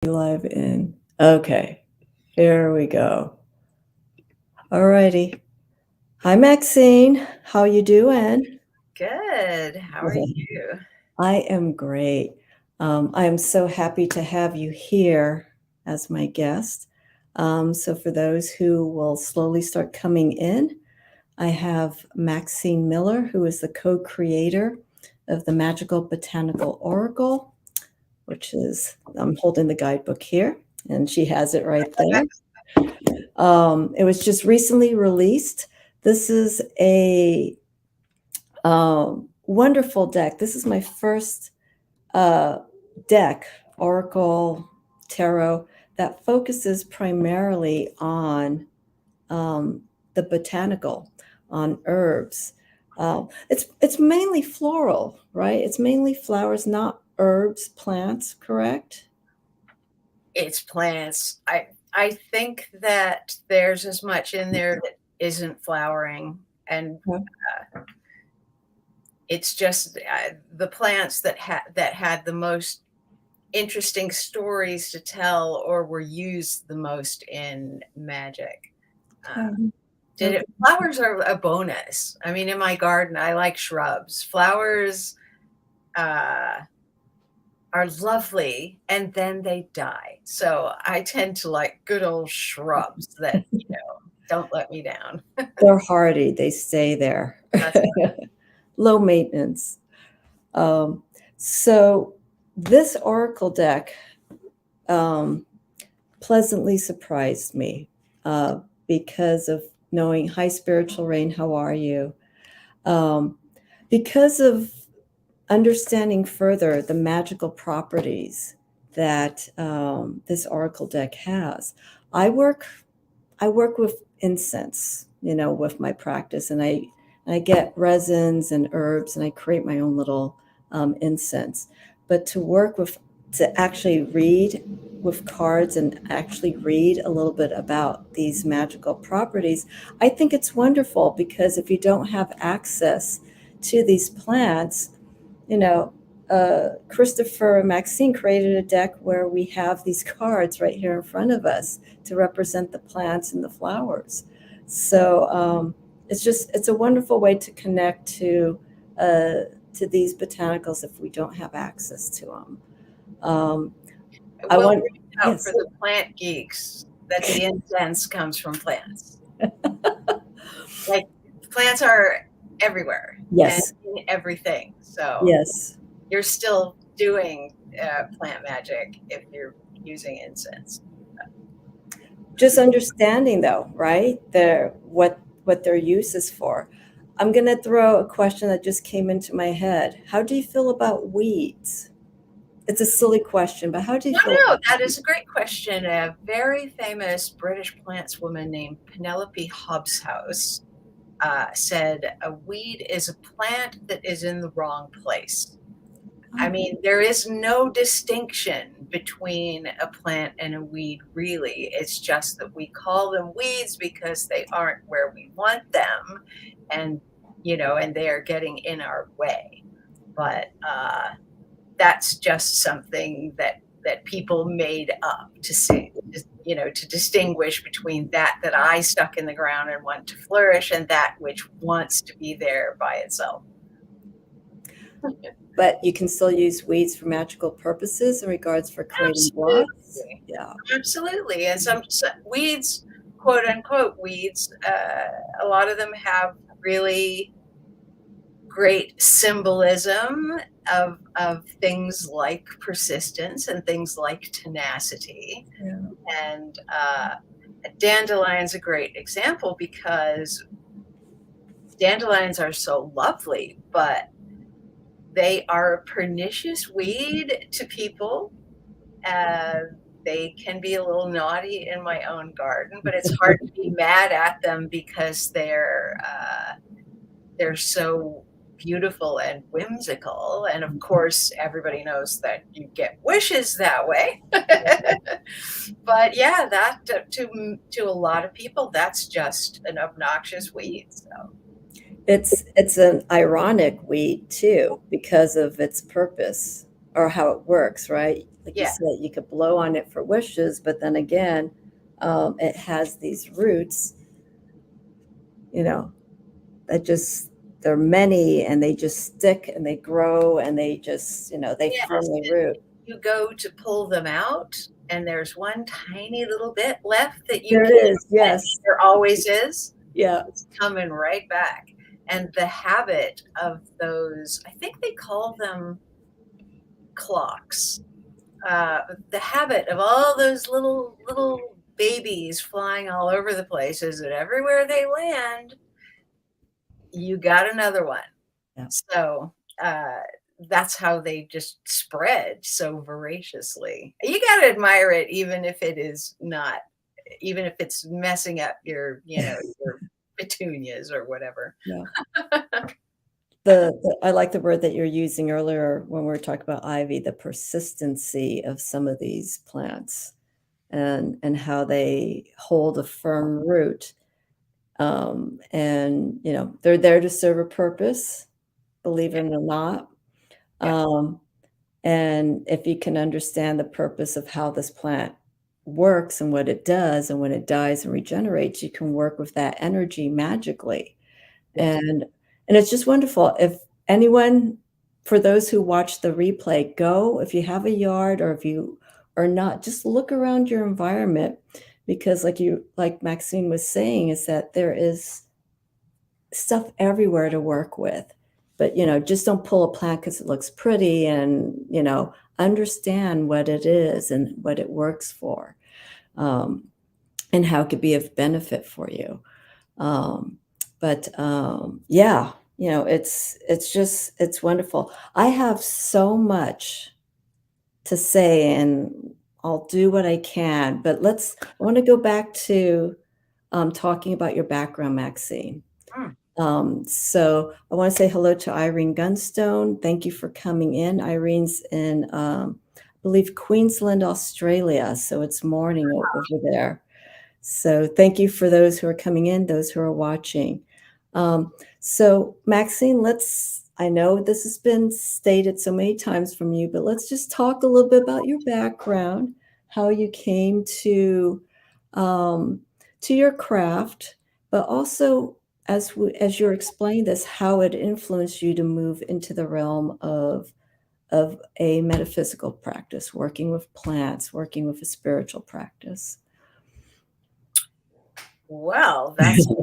Live in. Okay, here we go. Alrighty. Hi, Maxine. How you doing? Good. How are you? I am great. I am so happy to have you here as my guest. So for those who will slowly start coming in, I have Maxine Miller, who is the co-creator of the Magickal Botanical Oracle, which is, I'm holding the guidebook here, and she has it right there. It was just recently released. This is a wonderful deck. This is my first deck, Oracle Tarot, that focuses primarily on the botanical, on herbs. It's mainly floral, right? It's mainly flowers, not herbs, plants, correct? It's plants. I think that there's as much in there that isn't flowering, and it's just the plants that had the most interesting stories to tell or were used the most in magic. Uh, Okay. flowers are a bonus. I mean, in my garden, I like shrubs. Flowers uh, are lovely, and then they die. So I tend to like good old shrubs that, don't let me down. They're hardy. They stay there. That's Low maintenance. Um, so this Oracle deck um, pleasantly surprised me because of knowing, hi, Spiritual Rain, how are you? Because of understanding further the magical properties that this Oracle deck has. I work with incense, with my practice, and I get resins and herbs, and I create my own little incense. But to actually read with cards and actually read a little bit about these magical properties, I think it's wonderful, because if you don't have access to these plants, you know, Christopher and Maxine created a deck where we have these cards right here in front of us to represent the plants and the flowers. So it's a wonderful way to connect to these botanicals if we don't have access to them. Um, I We'll want, reach out yes, for the plant geeks that the incense comes from plants. Like, plants are everywhere and yes, in everything. So yes. you're still doing plant magic if you're using incense. Just understanding, though, right? What their use is for. I'm going to throw a question that just came into my head. How do you feel about weeds? It's a silly question, but how do you No, feel no, about that is a great question. A very famous British plantswoman named Penelope Hobshouse said, "A weed is a plant that is in the wrong place." I oh, mean, there is no distinction between a plant and a weed, really. It's just that we call them weeds because they aren't where we want them, and and they are getting in our way. But that's just something that people made up to say, to distinguish between that I stuck in the ground and want to flourish, and that which wants to be there by itself. but you can still use weeds for magical purposes in regards for creating blocks? Absolutely. Yeah. Absolutely. And some weeds, quote unquote weeds, a lot of them have really great symbolism of things like persistence and things like tenacity. Yeah. And dandelion's a great example because dandelions are so lovely, but they are a pernicious weed to people. Uh, they can be a little naughty in my own garden, but it's hard to be mad at them because they're so beautiful and whimsical. And of course, everybody knows that you get wishes that way. But yeah, that to a lot of people, that's just an obnoxious weed. So It's an ironic weed too, because of its purpose or how it works, right? like you Yeah. said, you could blow on it for wishes, but then again, it has these roots, you know, that just, they're many and they just stick and they grow and they just, they Yes. firmly root. You go to pull them out, and there's one tiny little bit left that you There can't is, catch. yes. There always is. Yeah. It's coming right back. And the habit of those, I think they call them clocks. Uh, the habit of all those little babies flying all over the place is that everywhere they land, you got another one. Yeah. So, that's how they just spread so voraciously. You gotta admire it even if it is not, even if it's messing up your, your petunias or whatever. Yeah. I like the word that you're using earlier when we were talking about ivy, the persistency of some of these plants and how they hold a firm root. And they're there to serve a purpose, believe Yeah, it or not. yeah, Um, and if you can understand the purpose of how this plant works and what it does, and when it dies and regenerates, you can work with that energy magically. yes. And it's just wonderful. If anyone, for those who watch the replay, go, if you have a yard or if you are not, just look around your environment, because like Maxine was saying, is that there is stuff everywhere to work with. But, just don't pull a plant because it looks pretty, and, understand what it is and what it works for, um, and how it could be of benefit for you. Um, but yeah, it's wonderful. I have so much to say, and I'll do what I can. But I want to go back to talking about your background, Maxine. Mm. So I want to say hello to Irene Gunstone. Thank you for coming in. Irene's in, I believe, Queensland, Australia. So it's morning over there. So thank you for those who are coming in, those who are watching. So Maxine, I know this has been stated so many times from you, but let's just talk a little bit about your background, how you came um, to your craft, but also as you're explaining this, how it influenced you to move into the realm of a metaphysical practice, working with plants, working with a spiritual practice. Well, that's a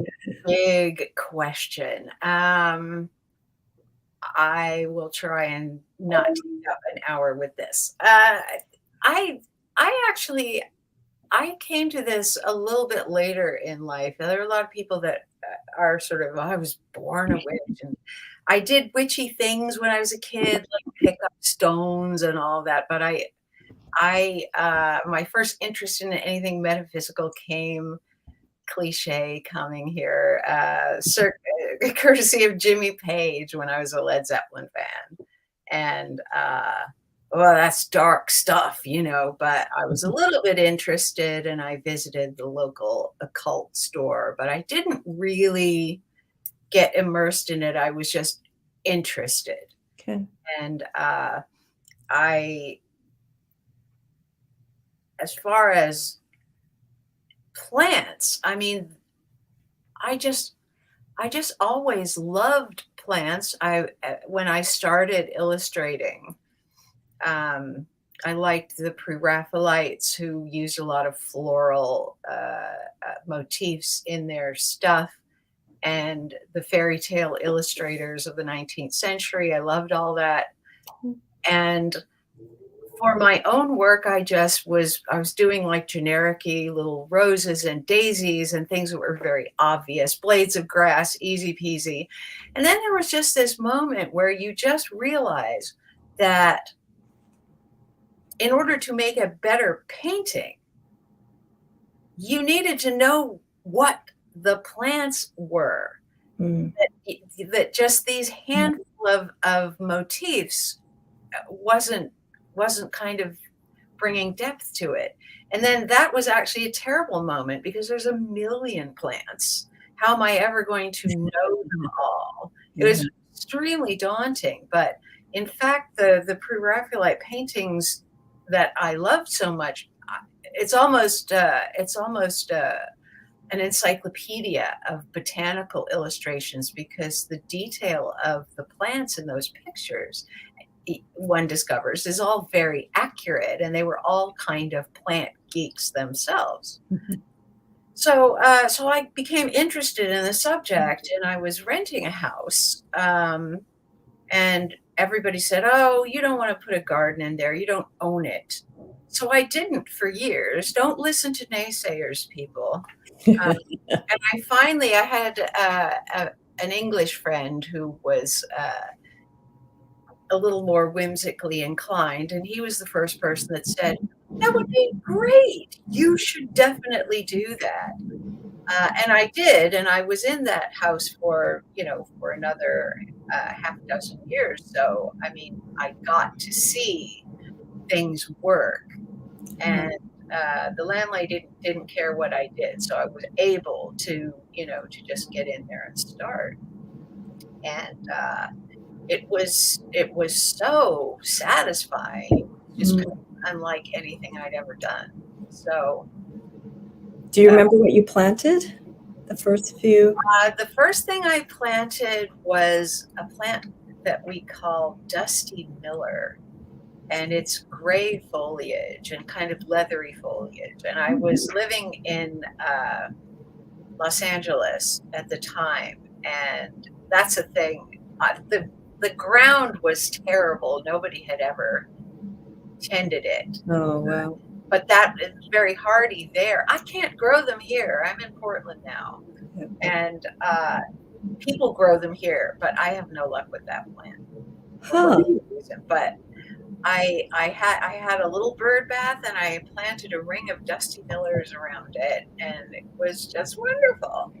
big question. I will try and not take up an hour with this. I I actually I came to this a little bit later in life. There are a lot of people that are sort of, "Oh, I was born a witch," and I did witchy things when I was a kid, like pick up stones and all that. But my first interest in anything metaphysical came, cliche coming here, courtesy of Jimmy Page when I was a Led Zeppelin fan. And, well, that's dark stuff, but I was a little bit interested and I visited the local occult store, but I didn't really get immersed in it. I was just interested. Okay. And I, as far as plants, I mean, I just I just always loved plants. When I started illustrating, um, I liked the Pre-Raphaelites who used a lot of floral motifs in their stuff, and the fairy tale illustrators of the 19th century. I loved all that. And for my own work, I was doing like generic-y little roses and daisies and things that were very obvious, blades of grass, easy peasy. And then there was just this moment where you just realize that in order to make a better painting, you needed to know what the plants were. Mm. That just these handful of motifs wasn't kind of bringing depth to it. And then that was actually a terrible moment because there's a million plants. How am I ever going to know them all? It Yeah. was extremely daunting. But in fact, the Pre-Raphaelite paintings that I loved so much. It's almost an encyclopedia of botanical illustrations because the detail of the plants in those pictures, one discovers, is all very accurate, and they were all kind of plant geeks themselves. Mhm. So I became interested in the subject, and I was renting a house, and everybody said, "Oh, you don't want to put a garden in there. You don't own it." So I didn't for years. Don't listen to naysayers, people. Um, and I had an English friend who was a little more whimsically inclined, and he was the first person that said, "That would be great. You should definitely do that." And I did, and I was in that house for, for another half a dozen years. So, I mean, I got to see things work, and the landlady didn't care what I did, so I was able to, to just get in there and start. And it was so satisfying, just kind Mm. of unlike anything I'd ever done. So Do you uh, remember what you planted? The first few? the first thing I planted was a plant that we call Dusty Miller, and it's gray foliage and kind of leathery foliage. And I was living in Los Angeles at the time, and that's a thing. The ground was terrible. Nobody had ever tended it, Oh, wow. but that is very hardy there. I can't grow them here. I'm in Portland now, Yeah. and people grow them here, but I have no luck with that plant for Huh. whatever reason. But I had a little bird bath, and I planted a ring of Dusty Millers around it, and it was just wonderful.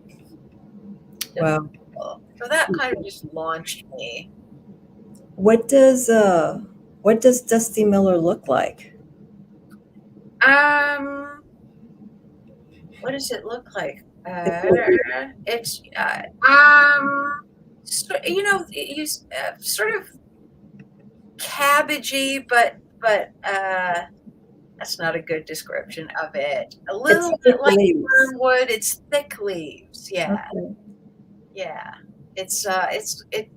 Just Wow. wonderful. So that kind of just launched me. What does Dusty Miller look like? Um, what does it look like? Like, what do you- It's you sort of cabbagey, but that's not a good description of it. A It's little bit thick like leaves. wormwood. It's thick leaves. Yeah, Okay. yeah. It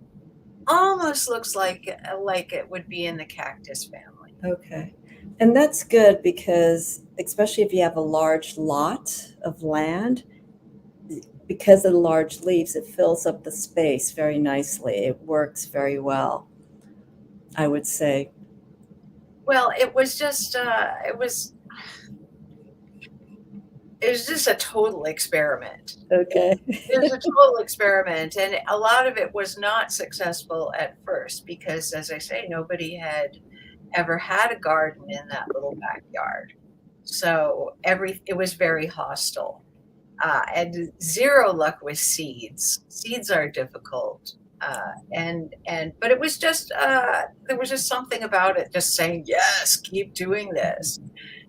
almost looks like it would be in the cactus family. Okay. And that's good because, especially if you have a large lot of land, because of the large leaves, it fills up the space very nicely. It works very well, I would say. Well, it was just a total experiment. Okay. It was a total experiment, and a lot of it was not successful at first because, as I say, nobody had ever had a garden in that little backyard. So it was very hostile, and zero luck with seeds. Seeds are difficult, but it was just there was just something about it, just saying yes, keep doing this.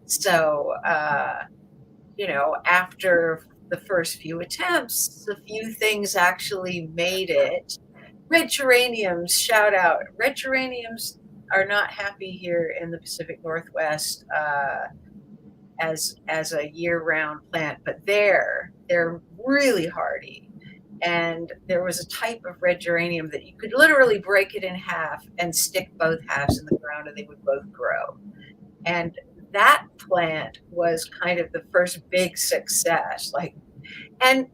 So after the first few attempts, a few things actually made it. Red geraniums, shout out. Red geraniums are not happy here in the Pacific Northwest as a year-round plant, but they're really hardy. And there was a type of red geranium that you could literally break it in half and stick both halves in the ground, and they would both grow. And that plant was kind of the first big success. And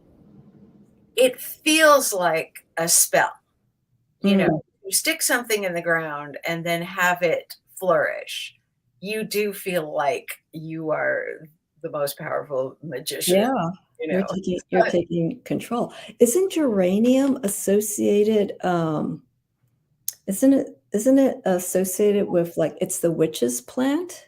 it feels like a spell. Mm. You stick something in the ground and then have it flourish. You do feel like you are the most powerful magician, Yeah, you you're know. taking taking control. Isn't geranium associated, isn't it associated with, like, it's the witch's plant?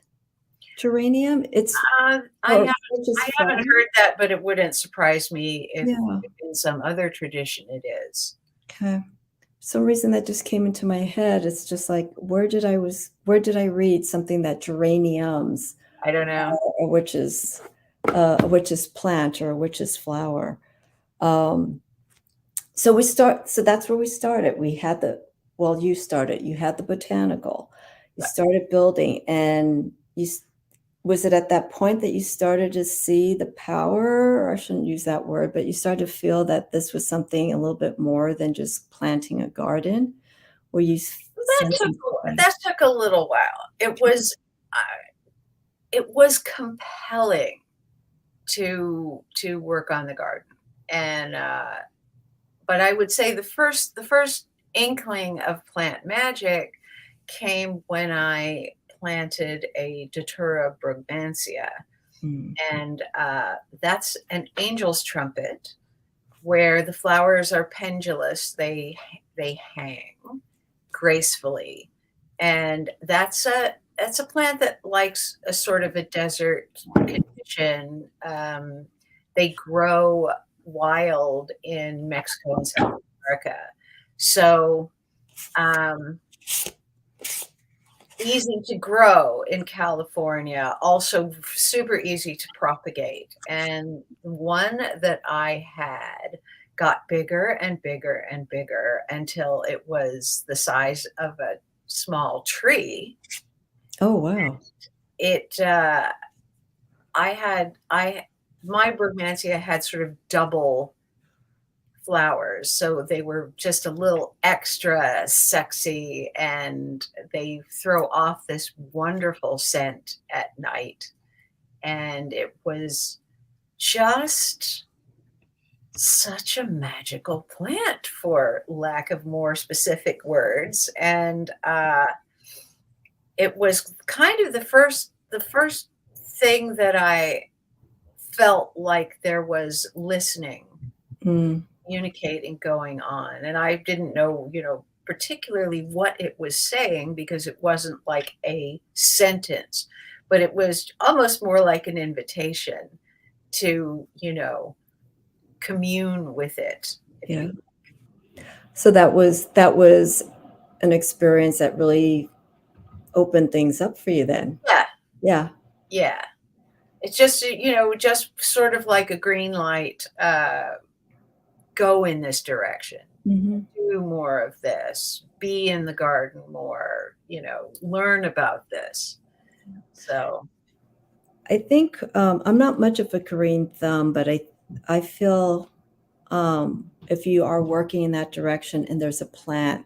Geranium? It's Uh, I or have witch's I flower? haven't heard that, but it wouldn't surprise me Yeah, if in some other tradition it is. okay. Some reason that just came into my head. It's just like, where did I read something that geraniums I don't know. are a witch's plant or a witch's flower? Um, so that's where we started. We had the well, you started. You had the botanical. You started building, and you was it at that point that you started to see the power, or I shouldn't use that word, but you started to feel that this was something a little bit more than just planting a garden? Were you That took sensing something? that took a little while. It was compelling to work on the garden, and, but I would say the first inkling of plant magic came when I planted a Datura brugmansia, Mm, and, that's an angel's trumpet where the flowers are pendulous, they hang gracefully, and that's a plant that likes a sort of a desert condition. They grow wild in Mexico and South America, so um, easy to grow in California, also super easy to propagate. And one that I had got bigger and bigger and bigger until it was the size of a small tree. oh, wow. It, I had, I, my Brugmansia had sort of double flowers, so they were just a little extra sexy, and they throw off this wonderful scent at night, and it was just such a magical plant, for lack of more specific words, and, it was kind of the first thing that I felt like there was listening, Mm, communicating going on, and I didn't know, particularly what it was saying because it wasn't like a sentence, but it was almost more like an invitation to, commune with it, if yeah. you. So that was an experience that really opened things up for you then. Yeah, Yeah. yeah. It's just, just sort of like a green light, go in this direction. Mhm. Do more of this, be in the garden more, learn about this. So, I think, I'm not much of a green thumb, but I feel, if you are working in that direction and there's a plant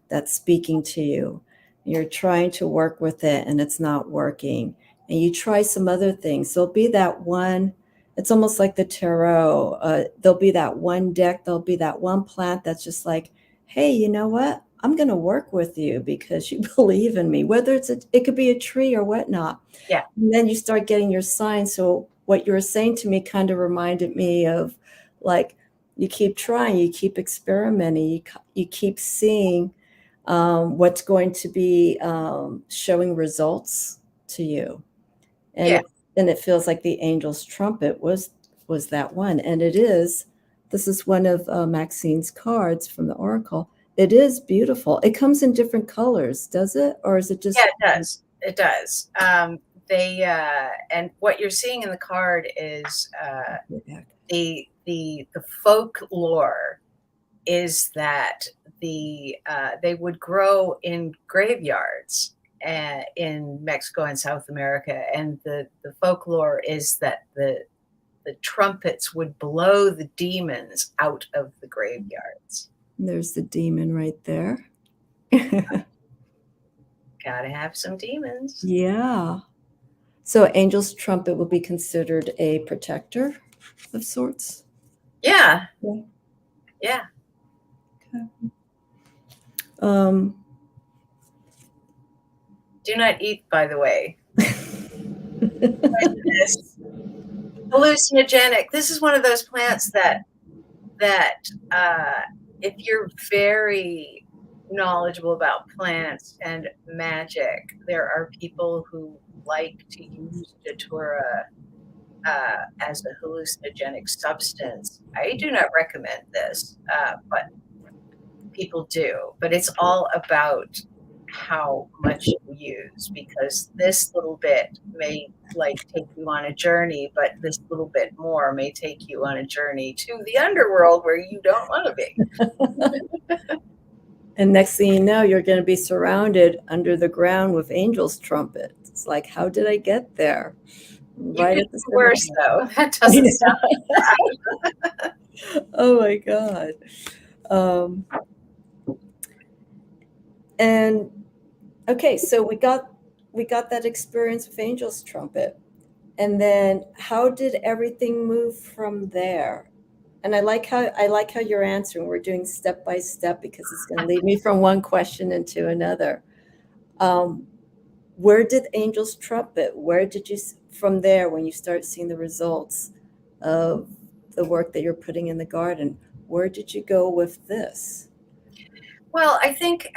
that's speaking to you, you're trying to work with it and it's not working, and you try some other things, there'll be that one. It's almost like the tarot. There'll be that one deck, there'll be that one plant that's just like, hey, you know what? I'm going to work with you because you believe in me, whether it could be a tree or whatnot. yeah, And then you start getting your signs. So what you were saying to me kind of reminded me of, like, you keep trying, you keep experimenting, you keep seeing, what's going to be, showing results to you. And yeah, it feels like the angel's trumpet was that one. And this is one of, Maxine's cards from the oracle. It is beautiful. It comes in different colors, does it? Or is it yeah, just it does. It does. And what you're seeing in the card is, the folklore is that they would grow in graveyards, in Mexico and South America, and the folklore is that the trumpets would blow the demons out of the graveyards. There's the demon right there. Gotta have some demons. Yeah. So angel's trumpet would be considered a protector of sorts? Yeah, Yeah. yeah. Okay. Um, Do not eat, by the way. Poisonous, hallucinogenic. This is one of those plants that if you're very knowledgeable about plants and magic, there are people who like to use datura, as a hallucinogenic substance. I do not recommend this, but people do. But it's all about how much you use, because this little bit may like take you on a journey, but this little bit more may take you on a journey to the underworld where you don't want to be. and next thing you know, you're gonna be surrounded under the ground with angels' trumpets. It's like, how did I get there? You Right could at the do center worse, point. though. That I doesn't sound know. Oh my God. Um, and okay, so we got that experience with Angel's Trumpet. And then how did everything move from there? And I like how you're answering. We're doing step by step because it's going to lead me from one question into another. Um, where did Angel's Trumpet? Where did you from there when you start seeing the results of the work that you're putting in the garden? Where did you go with this? well, I think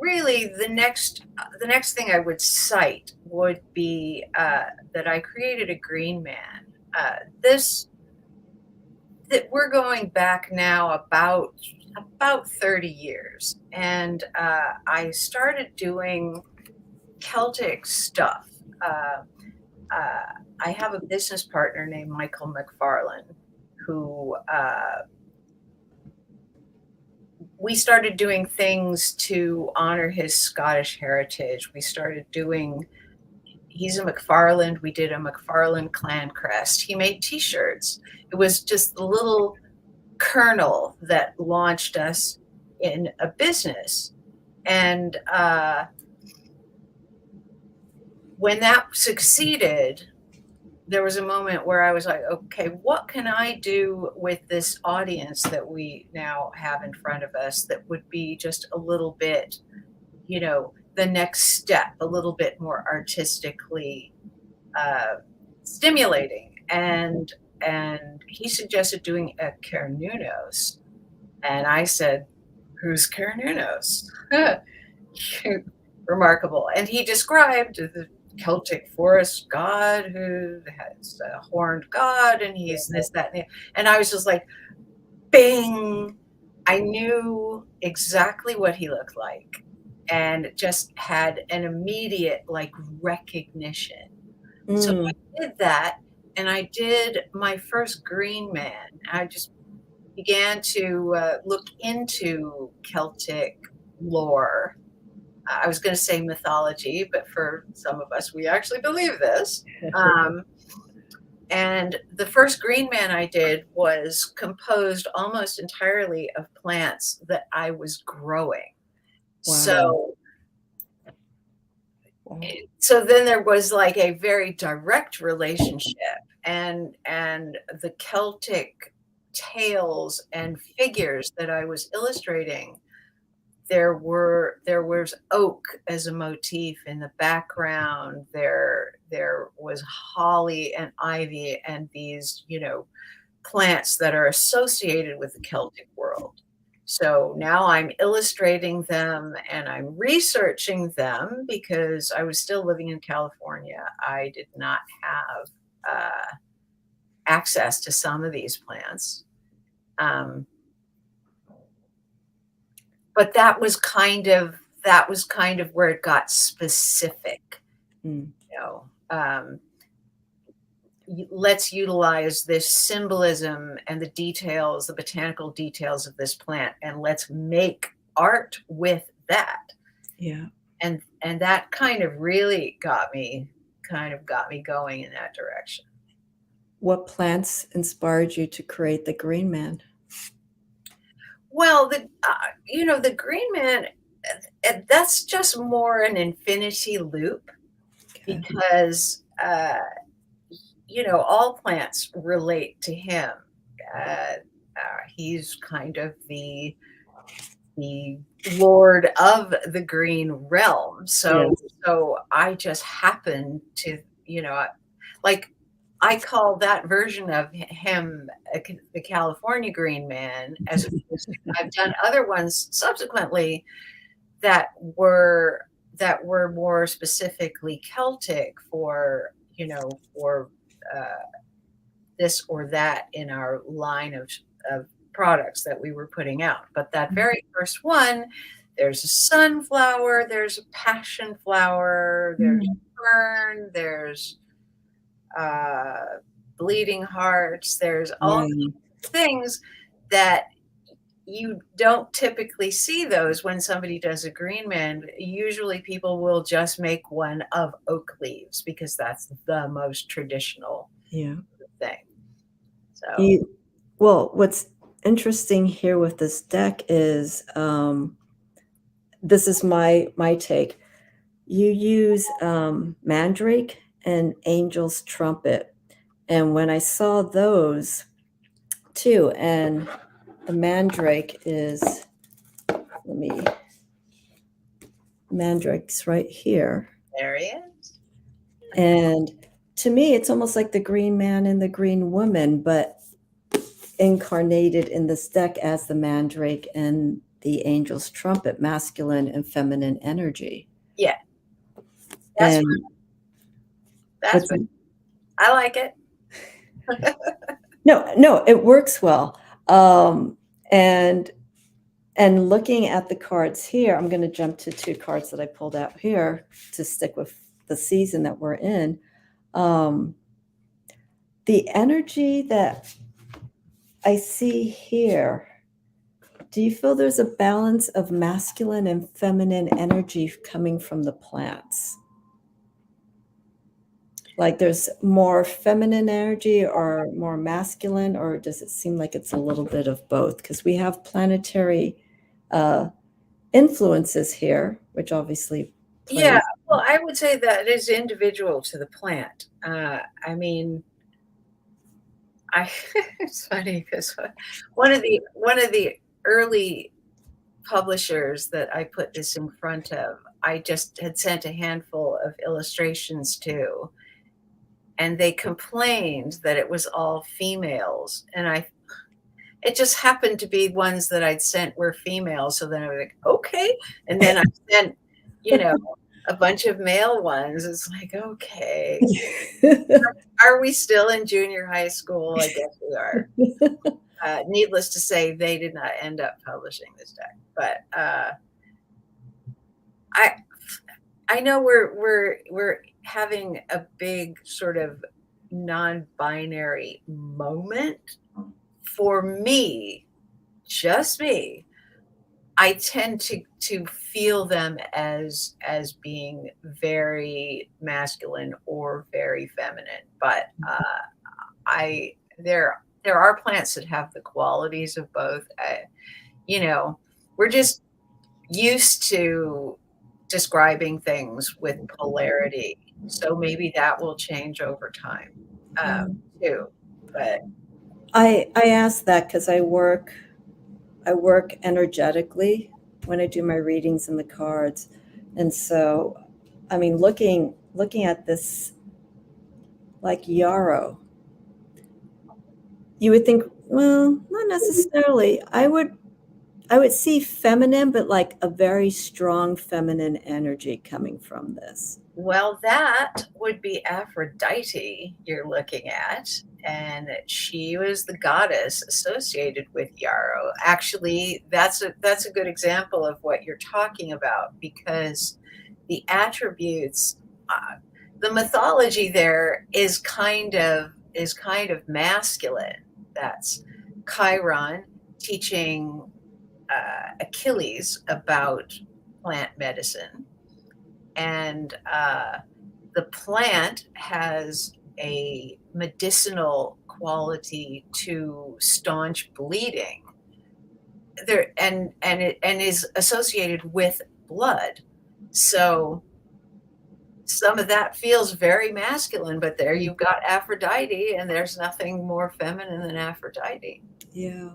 really the next thing I would cite would be that I created a green man. This that we're going back now about 30 years, and I started doing Celtic stuff. Uh, uh, I have a business partner named Michael McFarlane who we started doing things to honor his Scottish heritage. We started doing he's a McFarland. We did a McFarland clan crest. He made T-shirts. It was just the little kernel that launched us in a business. And when that succeeded, there was a moment where I was like, okay, what can I do with this audience that we now have in front of us that would be just a little bit, the next step, a little bit more artistically uh, stimulating. And he suggested doing a Cernunnos. And I said, who's Cernunnos? Remarkable. And he described the Celtic forest god who has a horned god, and he's this, that, and I was just like, bing. I knew exactly what he looked like and just had an immediate like recognition. So Mm, I did that, and I did my first Green Man. I just began to look into Celtic lore. I was going to say mythology, but for some of us, we actually believe this. Um, and the first Green Man I did was composed almost entirely of plants that I was growing. wow. So Wow. so then there was like a very direct relationship, and the Celtic tales and figures that I was illustrating, there was oak as a motif in the background. There was holly and ivy and these, plants that are associated with the Celtic world. So now I'm illustrating them and I'm researching them because I was still living in California. I did not have access to some of these plants. Um, but that was kind of where it got specific. Mm, You know, let's utilize this symbolism and the details, the botanical details of this plant, and let's make art with that. yeah. And that kind of got me going in that direction. What plants inspired you to create the Green Man? Well, the Green Man, that's just more an infinity loop Okay. because all plants relate to him. He's kind of the lord of the green realm. So Yes. so I just happen to, like I call that version of him the California Green Man, as opposed to I've done other ones subsequently that were more specifically Celtic for uh, this or that in our line of products that we were putting out. But that very first one, there's a sunflower, there's a passion flower, there's Mm, fern, there's bleeding hearts, there's all wow. things that you don't typically see those when somebody does a green man. Usually people will just make one of oak leaves because that's the most traditional Yeah. thing. So, You, well, what's interesting here with this deck is this is my take. You use mandrake and angel's trumpet, and when I saw those too, and the mandrake is, let me, mandrake's right here, there he is. and to me it's almost like the green man and the green woman, but incarnated in this deck as the mandrake and the angel's trumpet, masculine and feminine energy. Yeah, that's And that's what's, what I like it. no, it works well. Um, and and looking at the cards here, I'm going to jump to two cards that I pulled out here to stick with the season that we're in. The energy that I see here, do you feel there's a balance of masculine and feminine energy coming from the plants? Like there's more feminine energy or more masculine, or does it seem like it's a little bit of both? Because we have planetary influences here, which obviously Yeah, play. well, I would say that is individual to the plant. I mean, I it's funny because one of the early publishers that I put this in front of, I just had sent a handful of illustrations to, and they complained that it was all females, and it just happened to be ones that I'd sent were females, so then I was like, "Okay," and then I sent, you know, a bunch of male ones. It's like, "Okay, are we still in junior high school?" I guess we are. Needless to say, they did not end up publishing this deck, but, I I know we're having a big sort of non-binary moment. For me, just me, I tend to feel them as being very masculine or very feminine, but, I there are plants that have the qualities of both. You know, we're just used to describing things with polarity, so maybe that will change over time, too, but I ask that because I work energetically when I do my readings in the cards, and so I mean looking at this like yarrow, you would think, well, not necessarily. I would see feminine, but like a very strong feminine energy coming from this. well, that would be Aphrodite you're looking at, and she was the goddess associated with Yarrow. Actually, that's a good example of what you're talking about because the attributes, the mythology there is kind of masculine. That's Chiron teaching Achilles about plant medicine, and the plant has a medicinal quality to staunch bleeding there, and is associated with blood. So some of that feels very masculine, but there you've got Aphrodite, and there's nothing more feminine than Aphrodite. Yeah,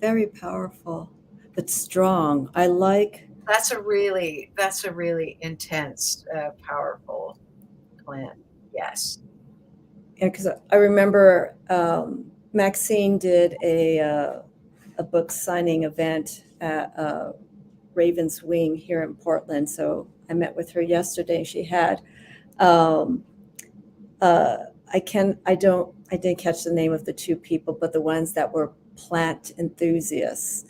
very powerful, but strong. I like, That's a really intense, powerful plant. Yes. yeah, because I remember Maxine did a book signing event at Raven's Wing here in Portland. So I met with her yesterday. She had um, I didn't catch the name of the two people, but the ones that were plant enthusiasts.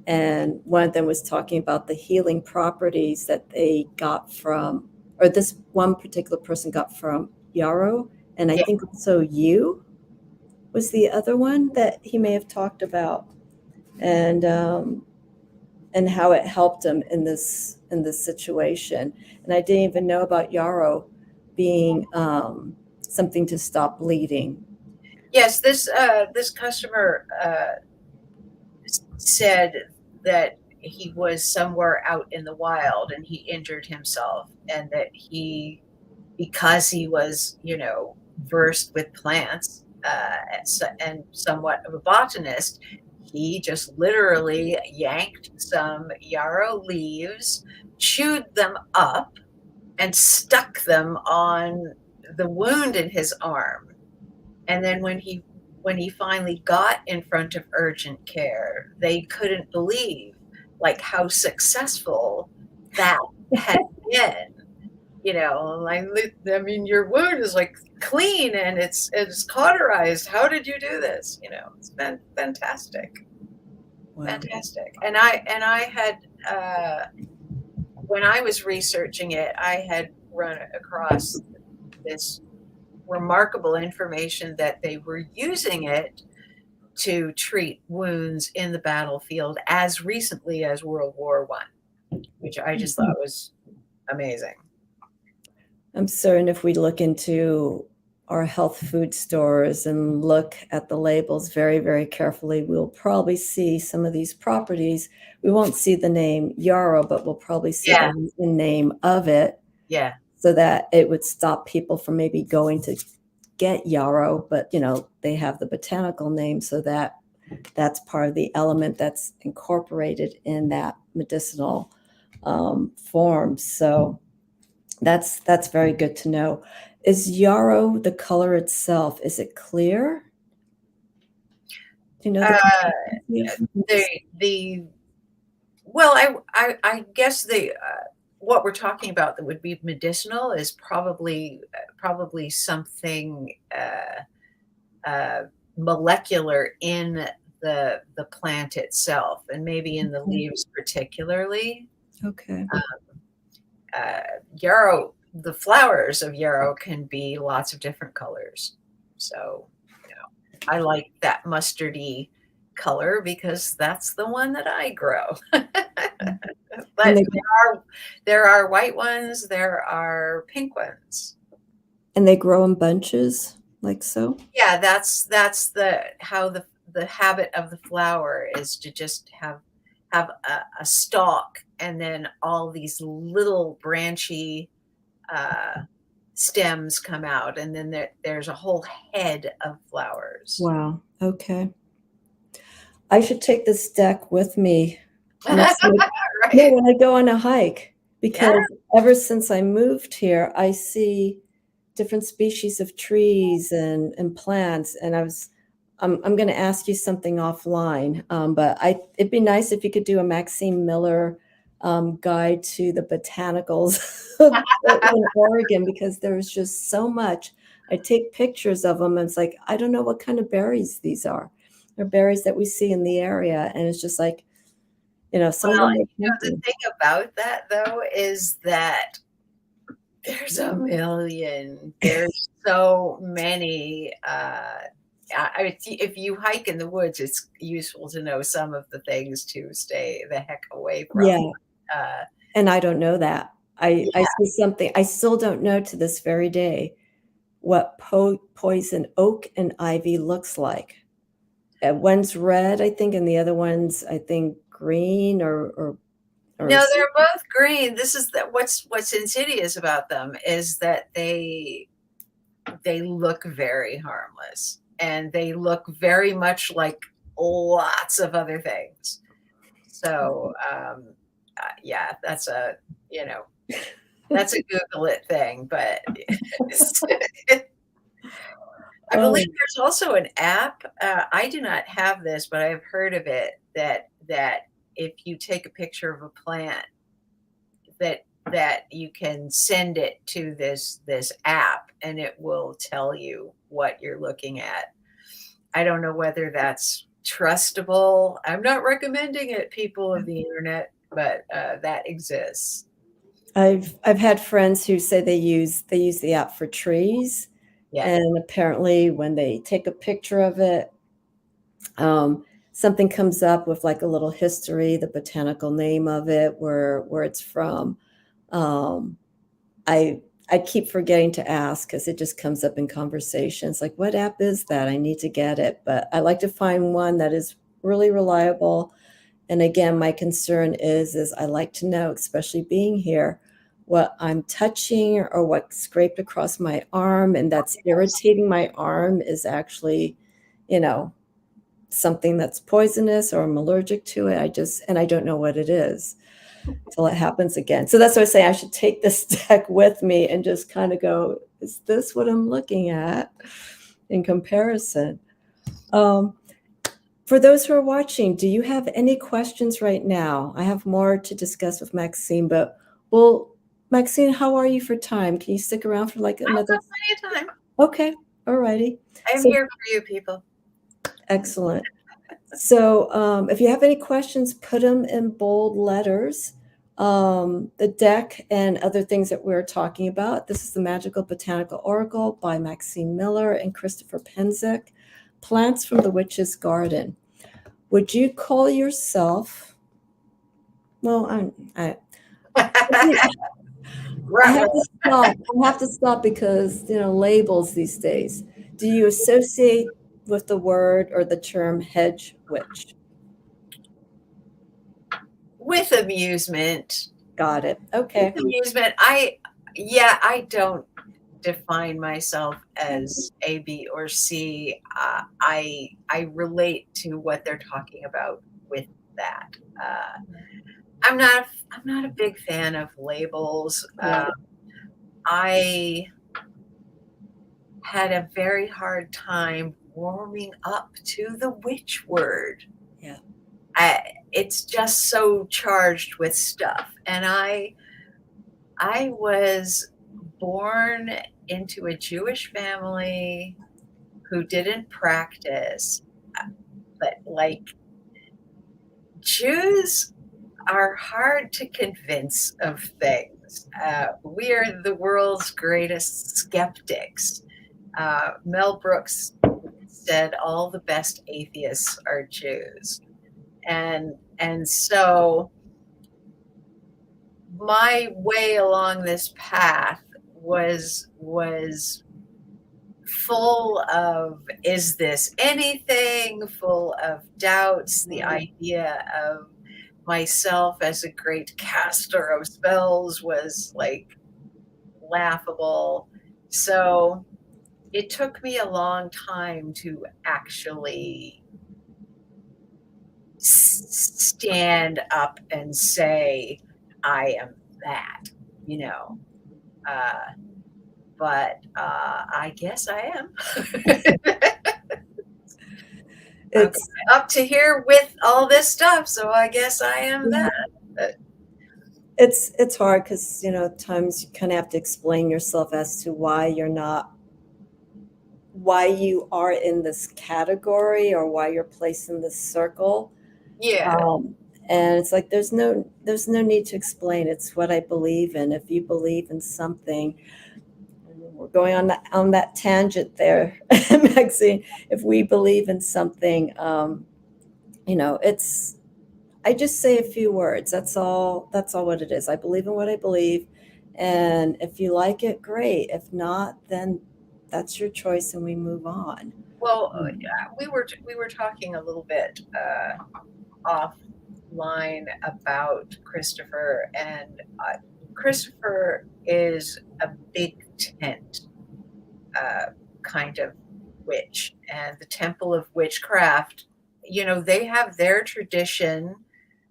And one of them was talking about the healing properties that they got from, or this one particular person got from yarrow. And I Yeah. think also yew was the other one that he may have talked about. and how it helped him in this situation. And I didn't even know about yarrow being something to stop bleeding. Yes, this customer said that he was somewhere out in the wild and he injured himself, and that because he was, versed with plants, and somewhat of a botanist, he just literally yanked some yarrow leaves, chewed them up, and stuck them on the wound in his arm. And then when he finally got in front of urgent care, they couldn't believe, like, how successful that had been. Like, I mean, your wound is, like, clean and it's cauterized. How did you do this? It's been fantastic. Wow. Fantastic. And I had, when I was researching it, I had run across this remarkable information that they were using it to treat wounds in the battlefield as recently as World War I, which I just thought was amazing. I'm certain if we look into our health food stores and look at the labels very, very carefully, we'll probably see some of these properties. We won't see the name yarrow, but we'll probably see Yeah, the name of it, yeah, so that it would stop people from maybe going to get yarrow, but they have the botanical name, so that's part of the element that's incorporated in that medicinal form. So that's very good to know. Is yarrow, the color itself, is it clear? Do you know the uh, consistency? the well, I guess what we're talking about that would be medicinal is probably something uh, molecular in the plant itself, and maybe in the Okay. leaves particularly. Okay. Uh, Yarrow, the flowers of yarrow can be lots of different colors. So, I like that mustardy color because that's the one that I grow. And But they there are white ones, there are pink ones. and they grow in bunches like so? Yeah, that's the habit of the flower is to just have a stalk, and then all these little branchy uh, stems come out, and then there's a whole head of flowers. Wow. Okay. I should take this deck with me next time. No, Right? when I go on a hike, Yeah. because ever since I moved here, I see different species of trees and plants, and I'm going to ask you something offline, but it'd be nice if you could do a Maxine Miller guide to the botanicals of Portland, Oregon, because there's just so much. I take pictures of them, and it's like, I don't know what kind of berries these are. They're berries that we see in the area, and it's just like, some of Well, them are the tempting. thing about that though is that there's a million. There's so many. If you hike in the woods, it's useful to know some of the things to stay the heck away from. Yeah. Uh, And I don't know that. I yeah, see something I still don't know to this very day what poison oak and ivy looks like. One's red, I think, and the other one's, I think, green or no, they're both green. This is what's insidious about them is that they look very harmless, and they look very much like lots of other things. So, yeah, you know, that's a Google it thing, but I believe Oh, there's also an app. I do not have this, but I've heard of it that if you take a picture of a plant, that you can send it to this app and it will tell you what you're looking at. I don't know whether that's trustable. I'm not recommending it, people of the internet, but that exists. I've had friends who say they use the app for trees, Yeah. and apparently when they take a picture of it, um, something comes up with like a little history, the botanical name of it, where it's from, um, I keep forgetting to ask because it just comes up in conversations like, what app is that? I need to get it. But I like to find one that is really reliable. And again, my concern is I like to know, especially being here, what I'm touching or what scraped across my arm and that's irritating my arm is actually, you know, something that's poisonous or I'm allergic to it. And I don't know what it is till it happens again. So that's why I say I should take this deck with me and just kind of go, is this what I'm looking at in comparison? For those who are watching, do you have any questions right now? I have more to discuss with Maxine, but well, Maxine, how are you for time? Can you stick around for like I've another? got plenty of time. Okay, all righty. I'm So here for you people. excellent. So if you have any questions, put them in bold letters. The deck and other things that we're talking about. This is the Magickal Botanical Oracle by Maxine Miller and Christopher Penzick. Plants from the Witch's Garden. Would you call yourself? Well, I have to stop. I have to stop because labels these days. Do you associate with the word or the term hedge witch? With amusement. Got it. Okay. With amusement. I don't define myself as A, B, or C. I relate to what they're talking about with that. I'm not a big fan of labels. Right. I had a very hard time warming up to the witch word. Yeah. It's just so charged with stuff, and I was born into a Jewish family who didn't practice, but like Jews are hard to convince of things. We are the world's greatest skeptics. Mel Brooks said all the best atheists are Jews. And so my way along this path was full of, is this anything, full of doubts. The idea of myself as a great caster of spells was like laughable. So it took me a long time to actually stand up and say, I am that, you know. But I guess I am. It's up to here with all this stuff, so I guess I am that. But it's hard because at times you kind of have to explain yourself as to why you are in this category or why you're placed in this circle. yeah. And it's like there's no need to explain. It's what I believe in. If you believe in something, we're going on that tangent there, Maxine. If we believe in something, it's I just say a few words. That's all what it is. I believe in what I believe. And if you like it, great. If not, then that's your choice and we move on. Well, we were talking a little bit offline about Christopher, and Christopher is a big tent kind of witch, and the Temple of Witchcraft. They have their tradition,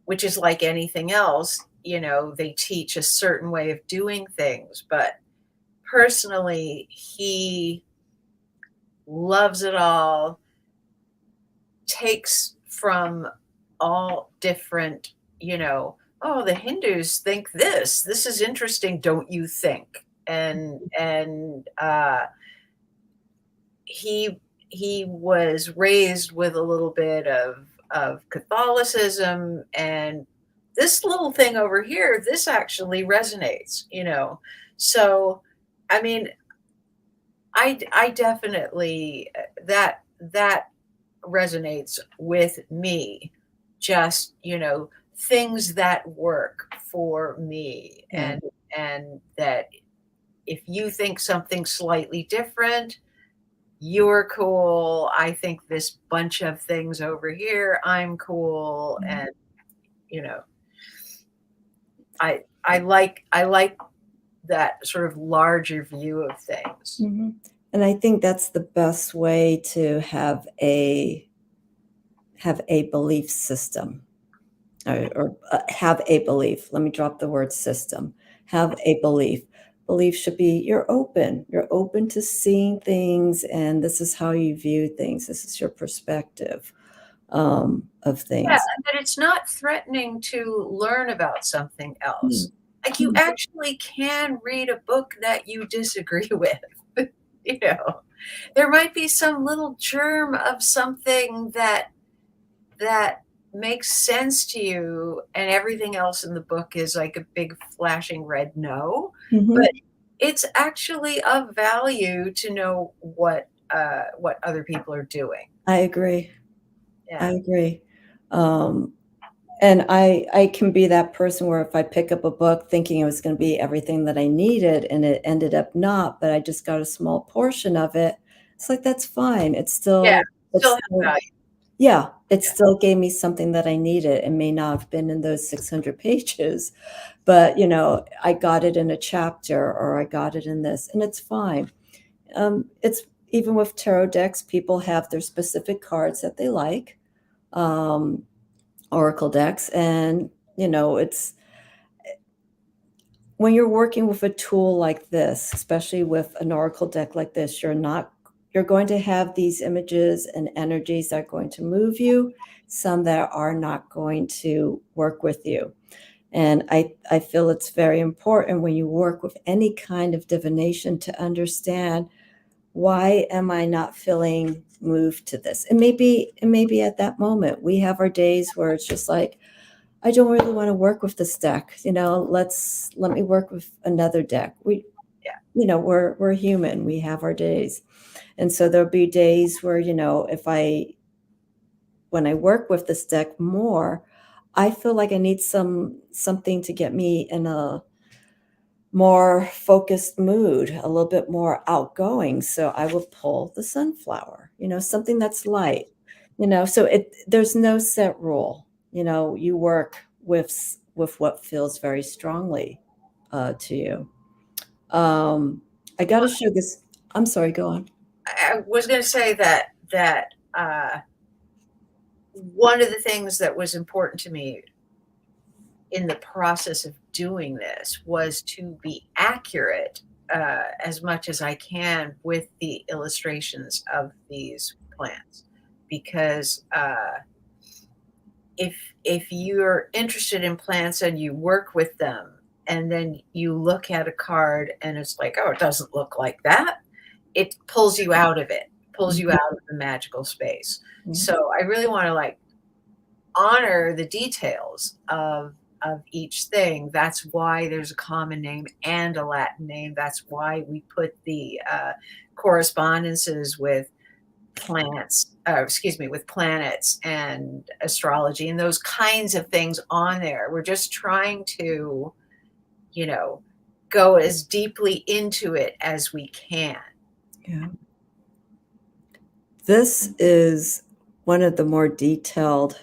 which is like anything else. They teach a certain way of doing things, but personally, he loves it all, takes from all different, oh, the Hindus think this is interesting, don't you think? And he was raised with a little bit of Catholicism, and this little thing over here, this actually resonates, So, I definitely that resonates with me. Just, things that work for me, Yeah. and that if you think something slightly different, you're cool. I think this bunch of things over here, I'm cool. Mhm. And, you know, I like that sort of larger view of things. Mhm. And I think that's the best way to have a belief system, or have a belief. Let me drop the word system. Have a belief. Belief should be you're open. You're open to seeing things, and this is how you view things. This is your perspective of Yeah, things. and that it's not threatening to learn about something Mm, else. Like, you mm, actually can read a book that you disagree with. You know, there might be some little germ of something that makes sense to you, and everything else in the book is like a big flashing red no, but mhm. it's actually of value to know what other people are doing. I agree. I Yeah. agree. Um, And I can be that person where if I pick up a book thinking it was gonna be everything that I needed and it ended up not, but I just got a small portion of it, it's like, that's fine. Yeah, It's still have still value. yeah, it Yeah. still gave me something that I needed. It may not have been in those 600 pages, but, I got it in a chapter or I got it in this, and it's fine. It's even with tarot decks, people have their specific cards that they like. Um oracle decks, and it's when you're working with a tool like this, especially with an oracle deck like this, you're going to have these images and energies that are going to move you, some that are not going to work with you. And I feel it's very important when you work with any kind of divination to understand, why am I not feeling moved to this? It may be at that moment. We have our days where it's just like, I don't really want to work with this deck. Let me work with another deck. Yeah. We're human. We have our days. And so there'll be days where, if when I work with this deck more, I feel like I need something to get me in a more focused mood, a little bit more outgoing. So I will pull the sunflower, something that's light, so there's no set rule. You work with what feels very strongly to you. I got to Well, show this. I'm sorry, go on. I was gonna say that one of the things that was important to me in the process of doing this was to be accurate, as much as I can with the illustrations of these plants, because if you're interested in plants and you work with them, and then you look at a card and it's like, oh, it doesn't look like that, it pulls you out of it, pulls you Mhm, out of the magical space. mhm. So I really want to, like, honor the details of each thing. That's why there's a common name and a Latin name. That's why we put the correspondences with plants, excuse me, with planets and astrology and those kinds of things on there. We're just trying to, you know, go as deeply into it as we can. Yeah. This is one of the more detailed.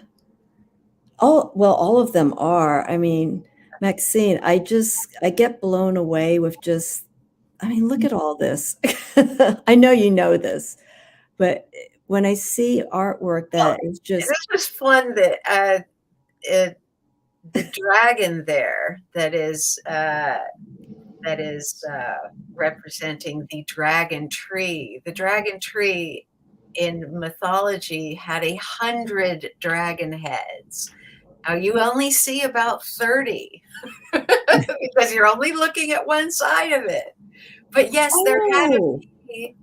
All of them are. I mean, Maxine, I get blown away with just I mean, look at all this. I know you know this, but when I see artwork Well, that is this just was fun that it, the dragon there that is representing the dragon tree. The dragon tree in mythology had 100 dragon heads. Now you only see about 30 because you're only looking at one side of it. But yes, there had to oh, be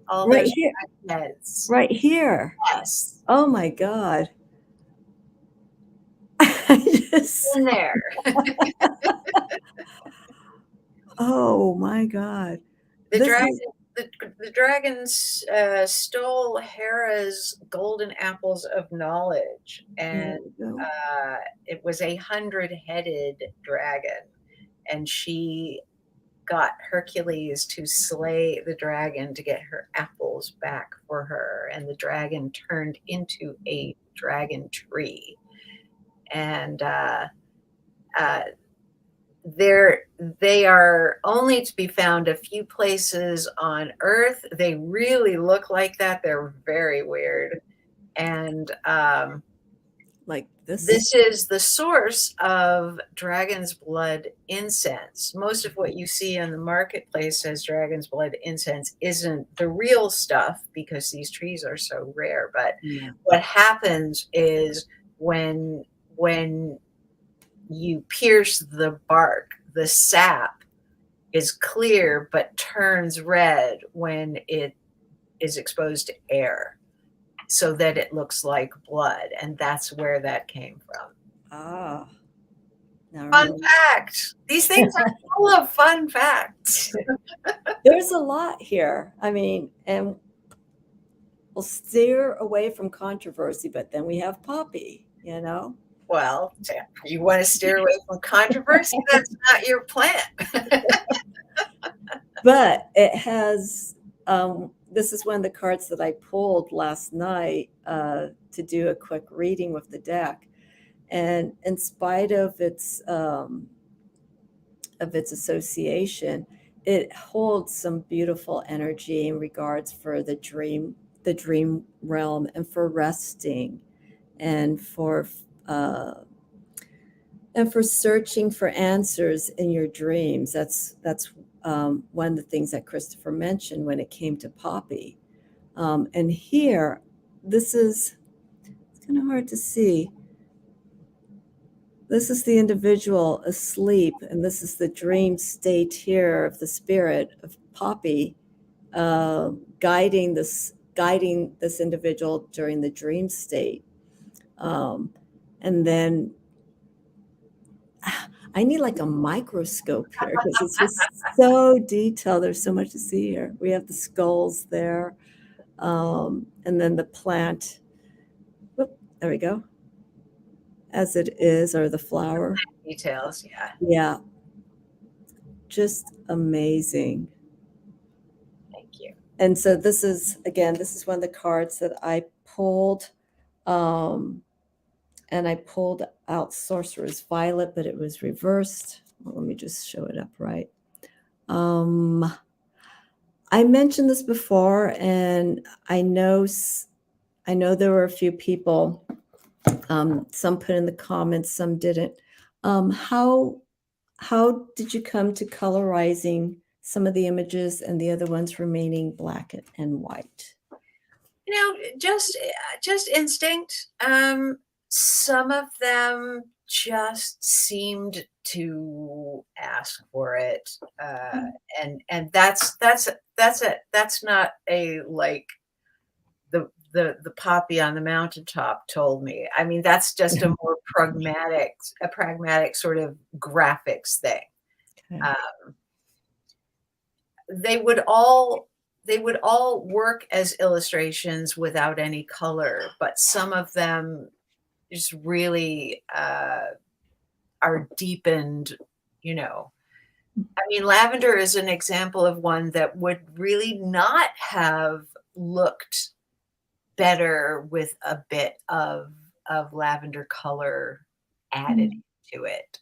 all right those here, dragon heads. right here. Yes, Oh my god. I just in there. oh my god. The This dragon is the dragons stole Hera's golden apples of knowledge, There and we go. it was a 100-headed dragon, and she got Hercules to slay the dragon to get her apples back for her, and the dragon turned into a dragon tree, and uh, they are only to be found a few places on Earth. They really look like that. They're very weird. And Like this. this is the source of dragon's blood incense. Most of what you see in the marketplace as dragon's blood incense isn't the real stuff because these trees are so rare. But Yeah. what happens is when you pierce the bark, the sap is clear but turns red when it is exposed to air so that it looks like blood. And that's where that came from. Ah. Now Fun remember. fact. These things are full of fun facts. There's a lot here. I mean, and we'll steer away from controversy, but then we have poppy, you know? Well, you want to steer away from controversy? That's not your plant. But it has, this is one of the cards that I pulled last night to do a quick reading with the deck. And in spite of its association, it holds some beautiful energy in regards for the dream realm, and for resting, and for searching for answers in your dreams. That's one of the things that Christopher mentioned when it came to poppy. And here, it's kind of hard to see. This is the individual asleep, and this is the dream state here of the spirit of poppy, guiding this individual during the dream state. And then I need like a microscope here because it's just so detailed. There's so much to see here. We have the skulls there, and then the plant. Whoop, there we go. As it is, or the flower. Details, yeah. Yeah. Just amazing. Thank you. And so this is one of the cards that I pulled. And I pulled out Sorcerer's Violet, but it was reversed. Well, let me just show it up right. I mentioned this before, and I know there were a few people, some put in the comments, some didn't. How did you come to colorizing some of the images and the other ones remaining black and white? Just instinct. Some of them just seemed to ask for it, and that's not a like the poppy on the mountaintop told me. I mean, that's just a more pragmatic sort of graphics thing. Okay. They would all work as illustrations without any color, but some of them just really are deepened, I mean, lavender is an example of one that would really not have looked better with a bit of lavender color added to it.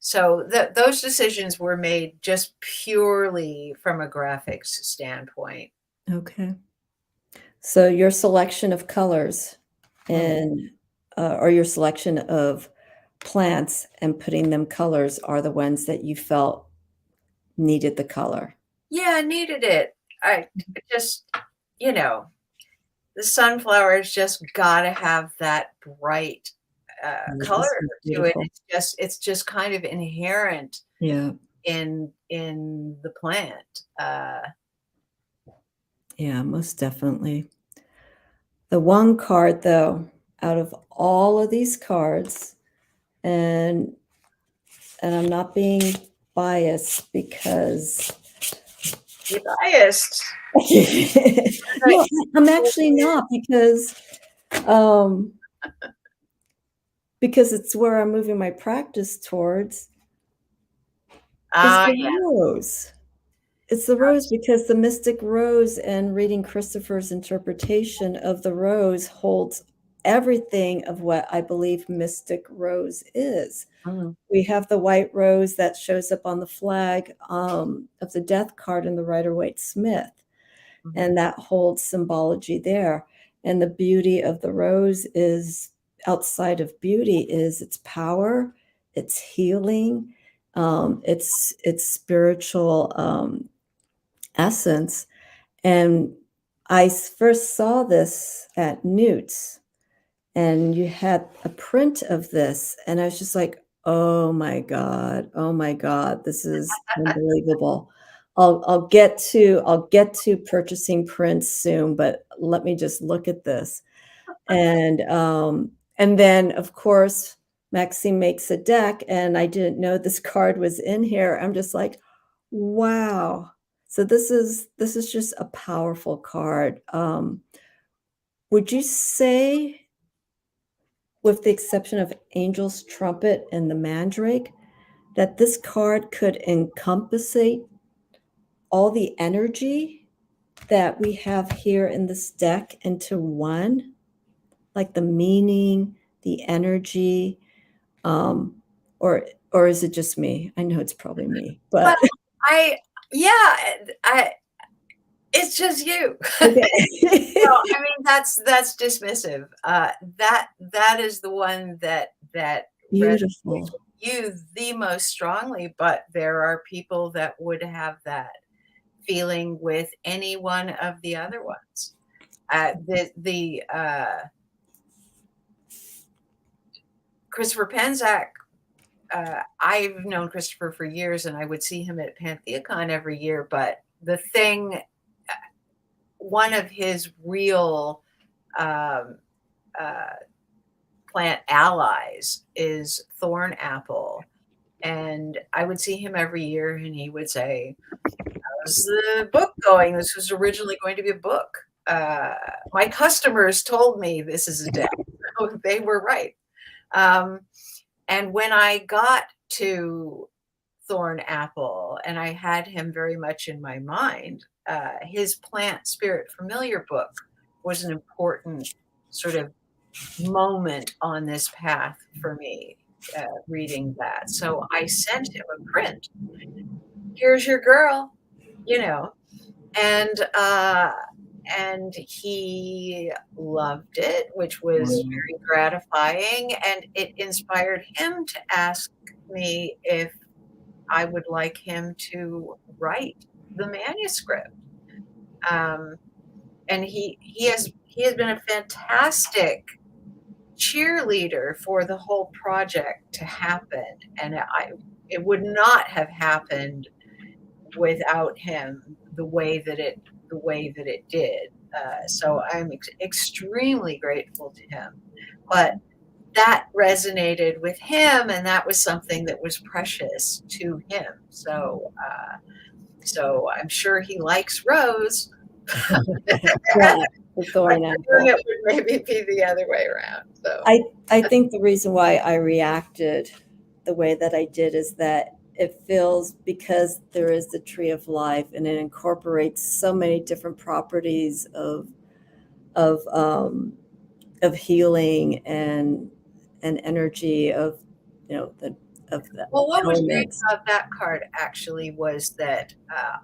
So those decisions were made just purely from a graphics standpoint. Okay. So your selection of colors and or your selection of plants and putting them colors are the ones that you felt needed the color. Yeah, I needed it. I just, the sunflowers just got to have that bright color to it. It's just kind of inherent in the plant. Yeah, most definitely. The one card, though, out of all of these cards, and I'm not being biased because You're biased. No, I'm actually not um, because it's where I'm moving my practice towards is Ah, the yeah. rose. It's the rose because the mystic rose and reading Christopher's interpretation of the rose holds everything of what I believe mystic rose is. Mhm, We have the white rose that shows up on the flag of the death card in the Rider-Waite Smith, mhm, and that holds symbology there. And the beauty of the rose is outside of beauty is its power, its healing, its spiritual essence. And I first saw this at Newt's, and you had a print of this, and I was just like, oh my god, this is unbelievable. I'll get to purchasing prints soon, but let me just look at this. And then, of course, Maxine makes a deck, and I didn't know this card was in here. I'm just like, "Wow." So this is just a powerful card. Would you say, with the exception of Angel's Trumpet and the Mandrake, that this card could encompassate all the energy that we have here in this deck into one? Like the meaning, the energy, um, or is it just me? I know it's probably me, well, but I yeah, I it's just you. No, okay. I mean, that's dismissive. That is the one that resonates Beautiful. with you the most strongly, but there are people that would have that feeling with any one of the other ones. Christopher Penczak, I've known Christopher for years, and I would see him at PantheaCon every year, but the thing one of his real, um, uh plant allies is thorn apple. And I would see him every year and he would say, "How's the book going? This was originally going to be a book. Uh, my customers told me this is a deck." Oh, they were right. Um, and when I got to thorn apple and I had him very much in my mind, his plant spirit familiar book was an important sort of moment on this path for me, reading that. So I sent him a print. Here's your girl, you know, and and he loved it, which was very gratifying, and it inspired him to ask me if I would like him to write the manuscript. Um, and he has been a fantastic cheerleader for the whole project to happen, and it would not have happened without him the way that it did. So I'm extremely grateful to him. But that resonated with him, and that was something that was precious to him. So I'm sure he likes Rose. Right, the But thorn for him, apple. it would maybe be the other way around. So I think the reason why I reacted the way that I did is that it feels because there is the tree of life and it incorporates so many different properties of um, of healing and energy of the of the well, what was great elements. about that card actually was that,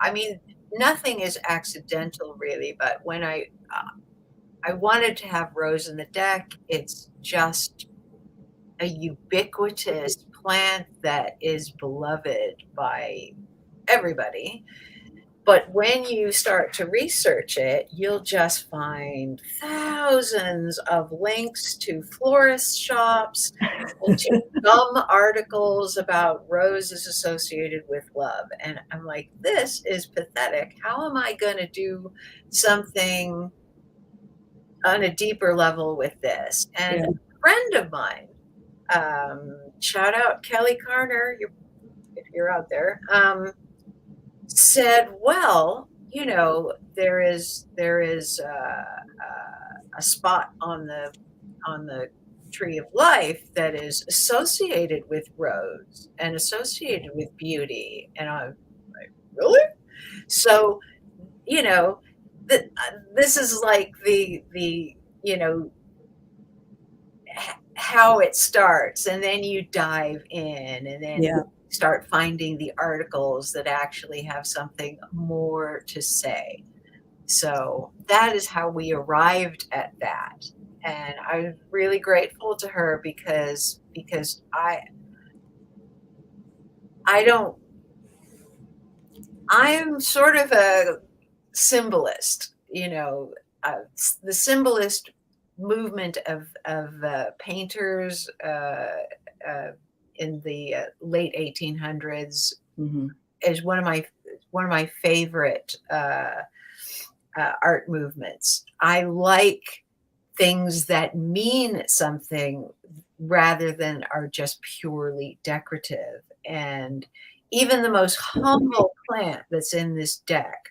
I mean, nothing is accidental really, but when I wanted to have Rose in the deck, it's just a ubiquitous plant that is beloved by everybody. But when you start to research it, you'll just find thousands of links to florist shops and to some articles about roses associated with love. And I'm like, this is pathetic. How am I going to do something on a deeper level with this? And Yeah. a friend of mine, shout out Kelly Carner, if you're out there, said, well, you know, there is a spot on the tree of life that is associated with rose and associated with beauty, and I'm like, really? So, you know, this is like the you know how it starts, and then you dive in, and then Yeah. start finding the articles that actually have something more to say. So that is how we arrived at that. And I'm really grateful to her because I don't I'm sort of a symbolist, the symbolist movement of painters uh, in the late 1800s Hmm. is one of my favorite art movements. I like things that mean something rather than are just purely decorative. And even the most humble plant that's in this deck,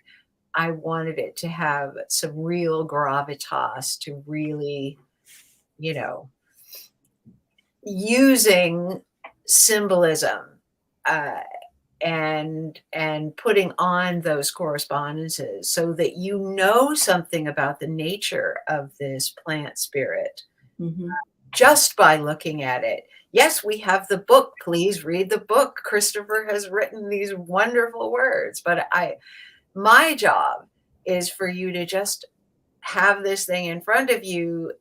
I wanted it to have some real gravitas to really, you know, using symbolism uh, and putting on those correspondences so that you know something about the nature of this plant spirit Hmm. just by looking at it. Yes, we have the book. Please read the book. Christopher has written these wonderful words, but my job is for you to just have this thing in front of you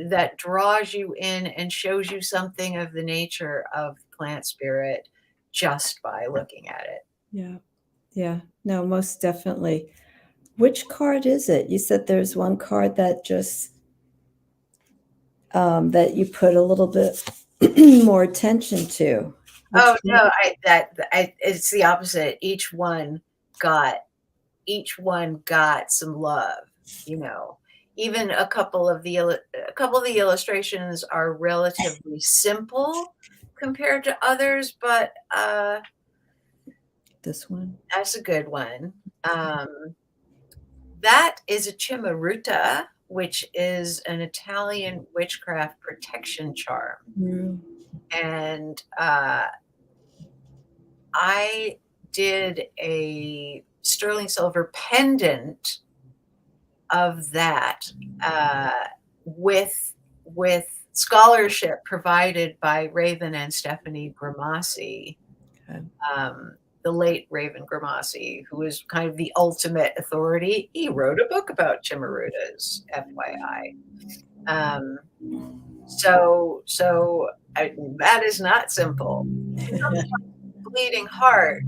that draws you in and shows you something of the nature of plant spirit just by looking at it. Yeah. Yeah. No, most definitely. Which card is it? You said there's one card that just that you put a little bit more attention to. Which Oh one? no, it's the opposite. Got each one got some love, you know. Even a couple of the illustrations are relatively simple compared to others, but This one? that's a good one. Um, that is a chimaruta, which is an Italian witchcraft protection charm, Mm. and I did a sterling silver pendant of that uh, with scholarship provided by Raven and Stephanie Grimassi, Okay. um, the late Raven Grimassi, who is kind of the ultimate authority. He wrote a book about chimarutas, FYI. That is not simple. Bleeding Heart,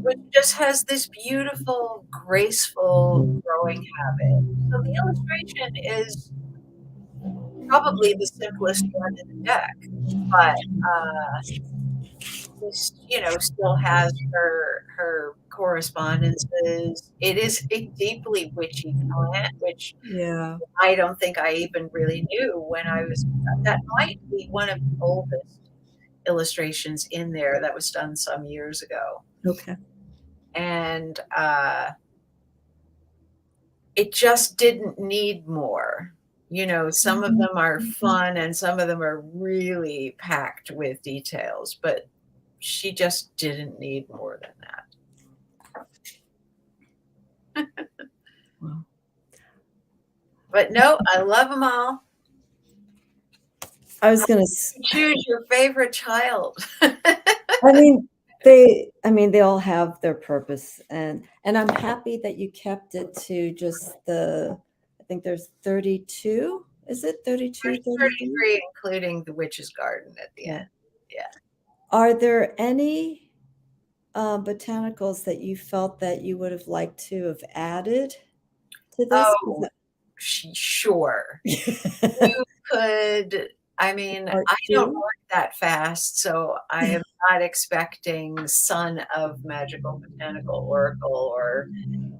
which just has this beautiful, graceful growing habit. So the illustration is probably the simplest one in the deck, but this, still has her correspondences. It is a deeply witchy plant, which Yeah. I don't think I even really knew when I was. That might be one of the oldest illustrations in there that was done some years ago, Okay. and it just didn't need more. Some of them are fun and some of them are really packed with details, but she just didn't need more than that. Wow. But no, I love them all. I was gonna. Choose your favorite child. I mean, they all have their purpose, and I'm happy that you kept it to just the. I think there's 32. Is it 32, There's 33? 33, including the witch's garden at the Yeah. end. Yeah. Are there any botanicals that you felt that you would have liked to have added to this? Oh, sure. You could. I mean, Part I don't two? work that fast, so I am not expecting Son of Magical Botanical Oracle or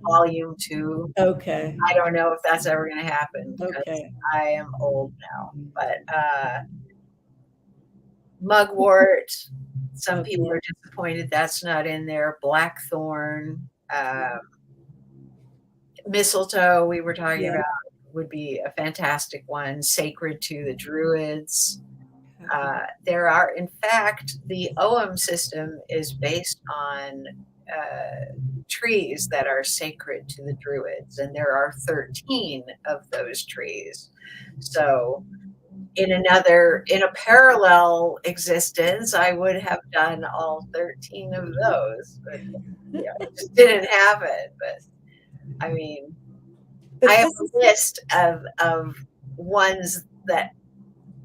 Volume 2. Okay. I don't know if that's ever gonna happen because Okay. I am old now, but, Mugwort, some people Okay. are disappointed that's not in there. Blackthorn, Mistletoe, we were talking Yeah. about, would be a fantastic one, sacred to the Druids. There are, in fact, the OM system is based on trees that are sacred to the Druids, and there are 13 of those trees. So, in a parallel existence, I would have done all 13 of those, but yeah, it just didn't happen. But I mean, I But have this is, a list of ones that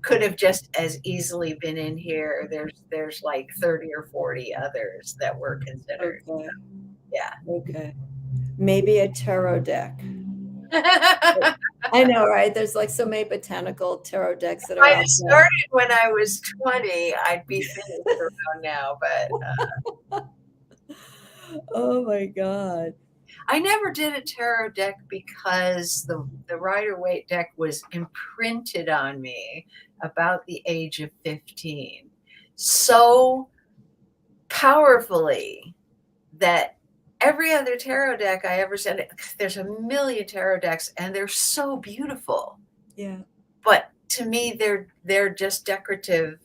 could have just as easily been in here. There's like 30 or 40 others that were considered. okay. Yeah. Okay. Maybe a tarot deck. If I know, right? There's like so many botanical tarot decks that are I out had there. started when I was 20, I'd be finished around now, but Oh my God. I never did a tarot deck because the Rider-Waite deck was imprinted on me about the age of 15 so powerfully that every other tarot deck I ever said, there's a million tarot decks and they're so beautiful, Yeah. but to me they're just decorative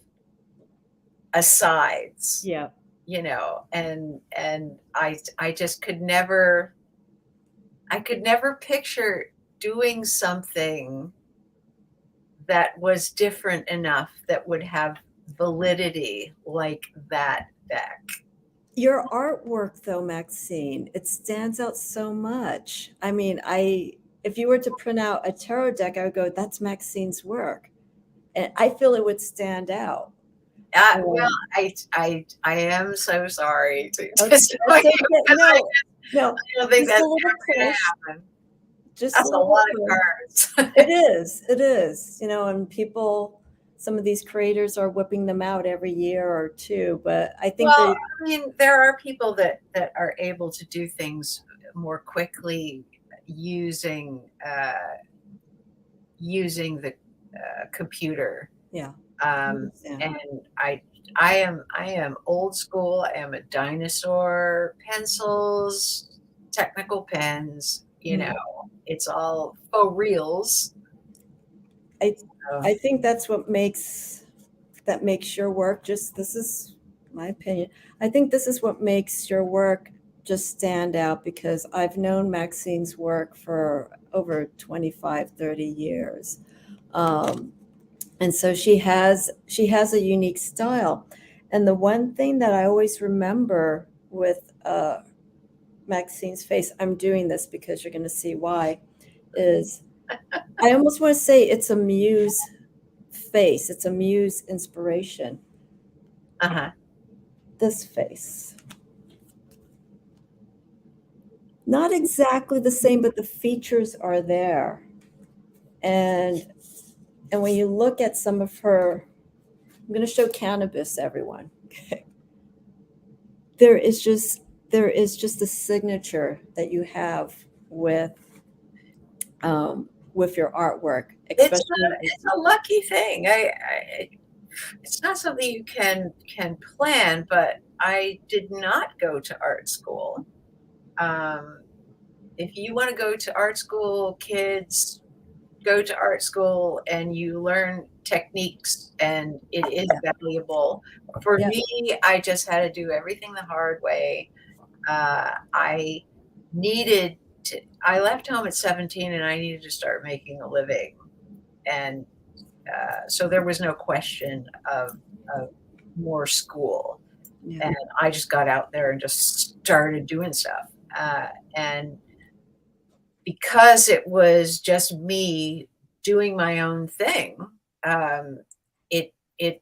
asides, Yeah. and I just could never, I could never picture doing something that was different enough that would have validity like that deck. Your artwork though, Maxine, it stands out so much. I mean, if you were to print out a tarot deck, I would go, that's Maxine's work. And I feel it would stand out. Well, Um, I am so sorry to okay, disappoint that's you okay. because No, no, I don't think just a that's little ever gonna push, happen. just a That's a little lot push. of cards. It is, and people, some of these creators are whipping them out every year or two, but I think Well, they, I mean, there are people that are able to do things more quickly using using the computer. yeah, I And understand. I am old school. I am a dinosaur. Pencils, technical pens. Mm. It's all faux reals. I, So, I think that's that makes your work just, this is my opinion. I think this is what makes your work just stand out because I've known Maxine's work for over 25, 30 years. Um, and so she has a unique style. And the one thing that I always remember with Maxine's face, I'm doing this because you're going to see why, is I almost want to say it's a muse face, it's a muse inspiration. uh-huh. This face, not exactly the same, but the features are there. And when you look at some of her, I'm going to show cannabis, everyone. Okay. There is just there is just a signature that you have with with your artwork, especially. It's a lucky thing. It's not something you can plan, but I did not go to art school. Um, if you want to go to art school, kids, go to art school and you learn techniques, and it is valuable. For Yeah, me, I just had to do everything the hard way. I needed I left home at 17 and I needed to start making a living. And so there was no question of more school. yeah, And I just got out there and just started doing stuff. And because it was just me doing my own thing, it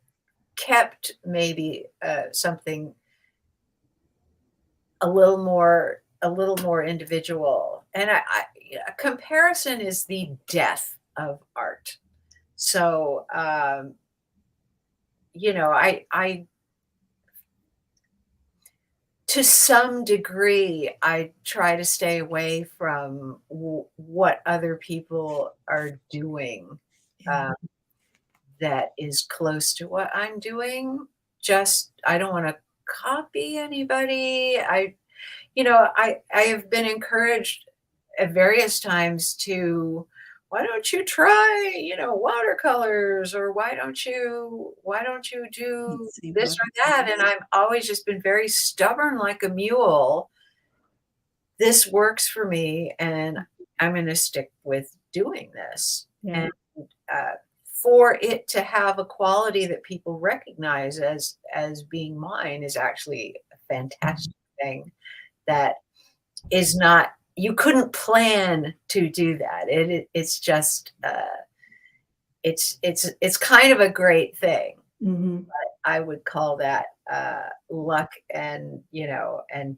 kept maybe something a little more individual. And a comparison is the death of art. So I to some degree, I try to stay away from what other people are doing yeah. uh, that is close to what I'm doing. Just, I don't want to copy anybody. I have been encouraged at various times to, why don't you try, watercolors, or why don't you do Let's see this what. or that? And I've always just been very stubborn like a mule. This works for me, and I'm going to stick with doing this. Yeah. And uh, for it to have a quality that people recognize as being mine is actually a fantastic thing that is not, you couldn't plan to do that. It's just it's kind of a great thing. Hmm. I would call that luck, and and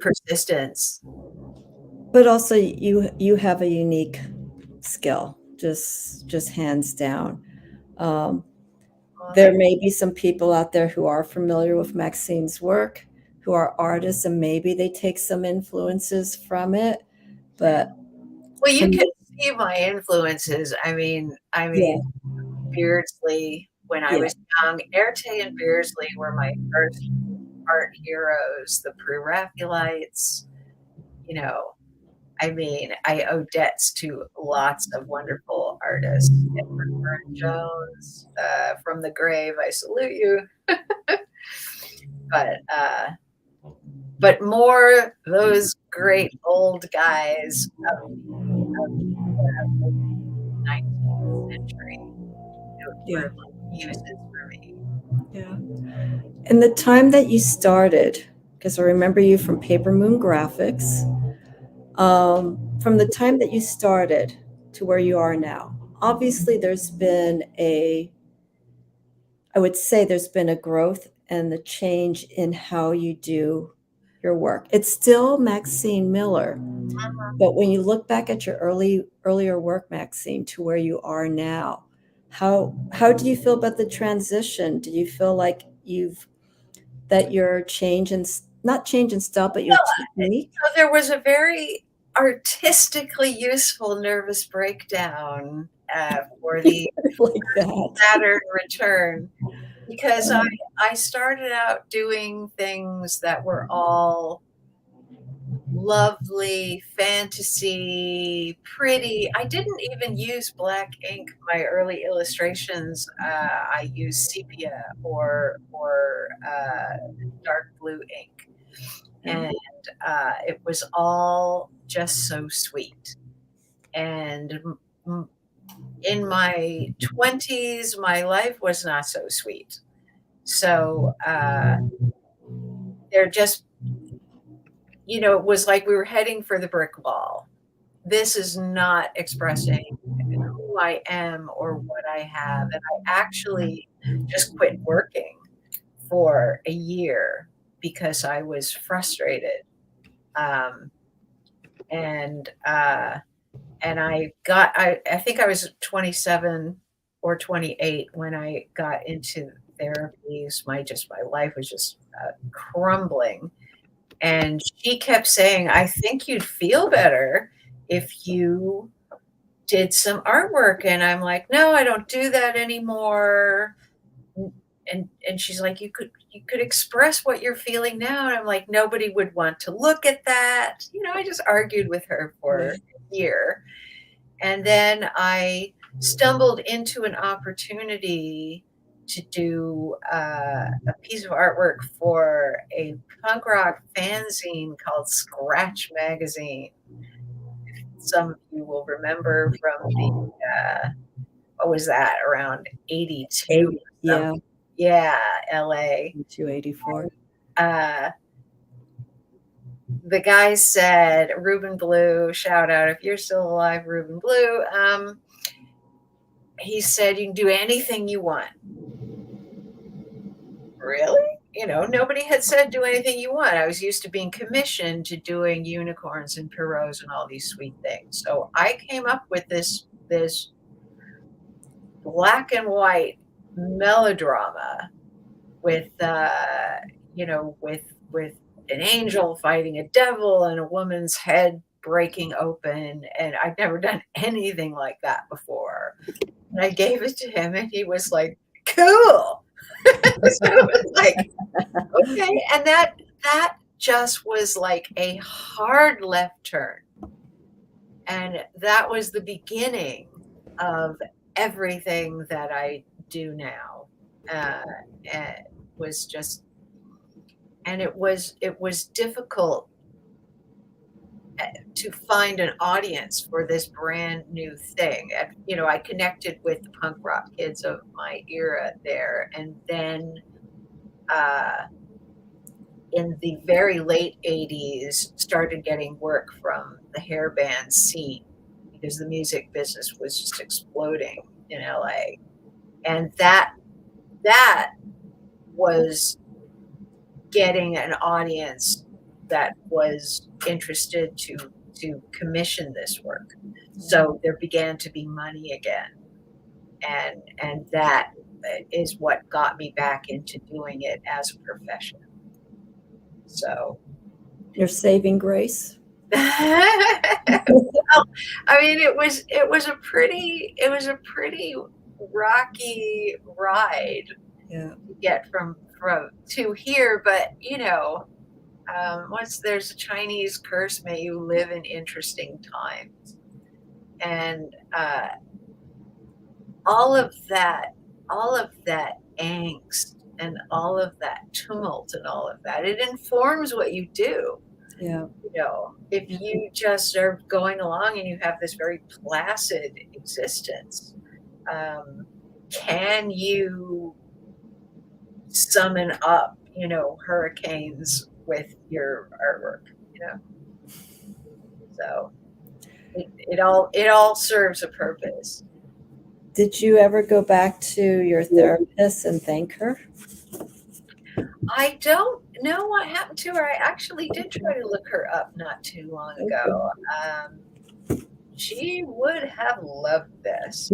persistence. But also you have a unique skill, just hands down. Um, Well, there may be some people out there who are familiar with Maxine's work, who are artists, and maybe they take some influences from it. But well, for you can me, see my influences. I mean, yeah, Beardsley, when I yeah, was young, Erte and Beardsley were my first art heroes, the Pre-Raphaelites, you know, I owe debts to lots of wonderful artists. Edward Burne-Jones, from the grave, I salute you. But more those great old guys of the 19th century. Those were yeah, like muses for me. yeah. And the time that you started, because I remember you from Paper Moon Graphics, from the time that you started to where you are now, obviously I would say there's been a growth and the change in how you do your work. It's still Maxine Miller, but when you look back at your earlier work, Maxine, to where you are now, how do you feel about the transition? Do you feel like your change and not change in style, but your technique? So there was a very artistically useful nervous breakdown for the Like that. Saturn return, because I started out doing things that were all lovely, fantasy, pretty. I didn't even use black ink. My early illustrations, I used sepia or dark blue ink, and it was all just so sweet. And in my 20s, my life was not so sweet. So they're just, it was like we were heading for the brick wall. This is not expressing who I am or what I have. And I actually just quit working for a year because I was frustrated. Um, and I think I was 27 or 28 when I got into therapies. My life was just crumbling. And she kept saying, I think you'd feel better if you did some artwork. And I'm like, no, I don't do that anymore. And she's like, you could express what you're feeling now. And I'm like, nobody would want to look at that. I just argued with her for Right. a year. And then I stumbled into an opportunity to do a piece of artwork for a punk rock fanzine called Scratch Magazine. Some of you will remember from the, what was that, around 82 80, or yeah, something. Yeah, LA. 284. Uh, the guy said, Ruben Blue, shout out if you're still alive, Ruben Blue. He said, you can do anything you want. Really? Nobody had said do anything you want. I was used to being commissioned to doing unicorns and pierrots and all these sweet things. So I came up with this black and white melodrama with with an angel fighting a devil and a woman's head breaking open, and I'd never done anything like that before. And I gave it to him, and he was like, "Cool." So it was like, okay, and that just was like a hard left turn. And that was the beginning of everything that I do now. Uh, it was just, and it was difficult to find an audience for this brand new thing. And, I connected with the punk rock kids of my era there, and then uh, in the very late '80s, started getting work from the hair band scene because the music business was just exploding in LA. And that was getting an audience that was interested to commission this work. So there began to be money again, and that is what got me back into doing it as a profession. So Your saving grace? well, I mean, it was a pretty rocky ride Yeah. to get from to here, but once there's a Chinese curse, may you live in interesting times, and all of that, all of that angst and all of that tumult and all of that, it informs what you do. Yeah. If Yeah. you just are going along and you have this very placid existence, can you summon up, hurricanes with your artwork, So it all serves a purpose. Did you ever go back to your therapist and thank her? I don't know what happened to her. I actually did try to look her up not too long ago. She would have loved this.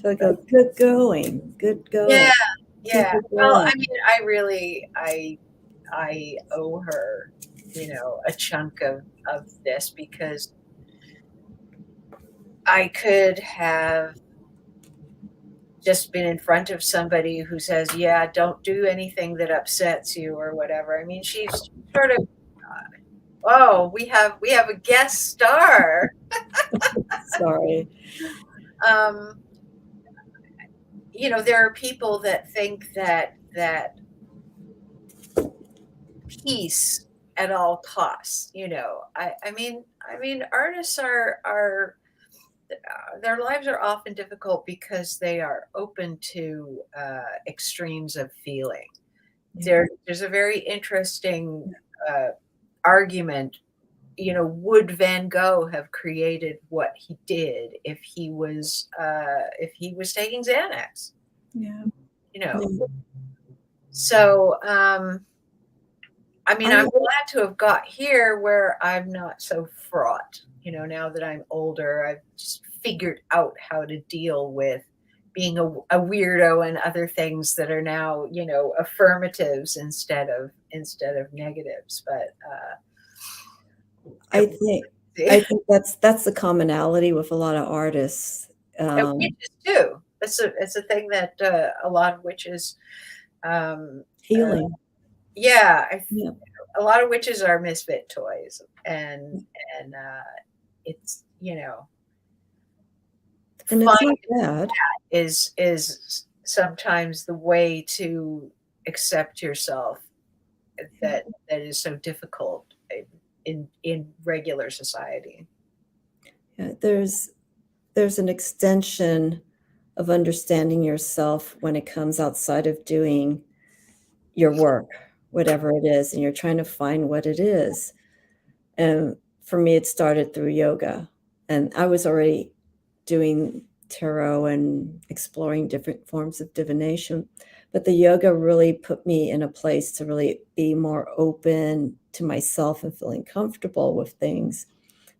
So I go, good going, good going. Yeah, Keep yeah. it Well, going. I mean, I owe her, a chunk of this because I could have just been in front of somebody who says, "Yeah, don't do anything that upsets you," or whatever. I mean, she's sort of, "Oh, we have a guest star." Sorry. Um, there are people that think that peace at all costs. I mean, artists are their lives are often difficult because they are open to extremes of feeling. Yeah. There's a very interesting uh, argument. Would Van Gogh have created what he did if he was taking Xanax? Yeah. You know, Yeah. so I mean, I'm I glad to have got here where I'm not so fraught. Now that I'm older, I've just figured out how to deal with being a weirdo and other things that are now, affirmatives instead of negatives. But I think I think that's the commonality with a lot of artists. and witches too. It's a thing that a lot of witches, um, uh, Healing. yeah, Yeah. a lot of witches are misfit toys, and it's And it's finding not bad. is sometimes the way to accept yourself Yeah. that is so difficult in regular society. Yeah. There's an extension of understanding yourself when it comes outside of doing your work, whatever it is, and you're trying to find what it is. And for me, it started through yoga. And I was already doing tarot and exploring different forms of divination. But the yoga really put me in a place to really be more open to myself and feeling comfortable with things,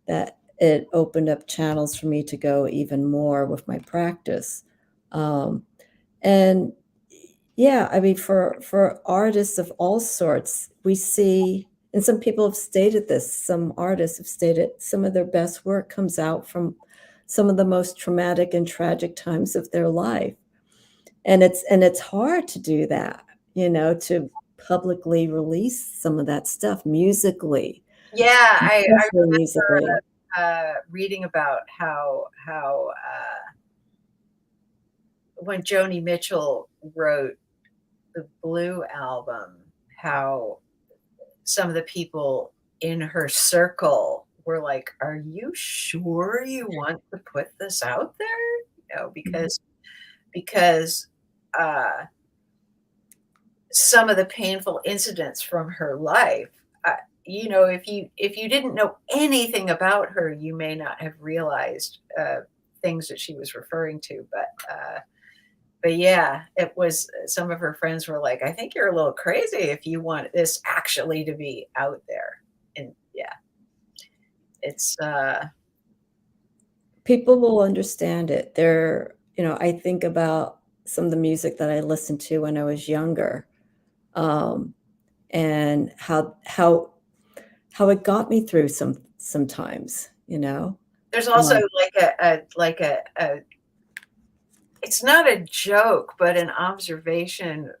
that it opened up channels for me to go even more with my practice. Um, and yeah, I mean, for artists of all sorts, we see, and some people have stated this, some artists have stated some of their best work comes out from some of the most traumatic and tragic times of their life. And it's hard to do that, to publicly release some of that stuff musically, Yeah, I especially musically. reading about how when Joni Mitchell wrote the Blue album, how some of the people in her circle were like, "Are you sure you want to put this out there?" You know, because, uh, some of the painful incidents from her life, you know, if you didn't know anything about her, you may not have realized, things that she was referring to, but yeah, it was some of her friends were like, "I think you're a little crazy if you want this actually to be out there." And yeah, it's, People will understand it. I think about some of the music that I listened to when I was younger, um, and how it got me through sometimes, you know? there's also Um, like a it's not a joke, but an observation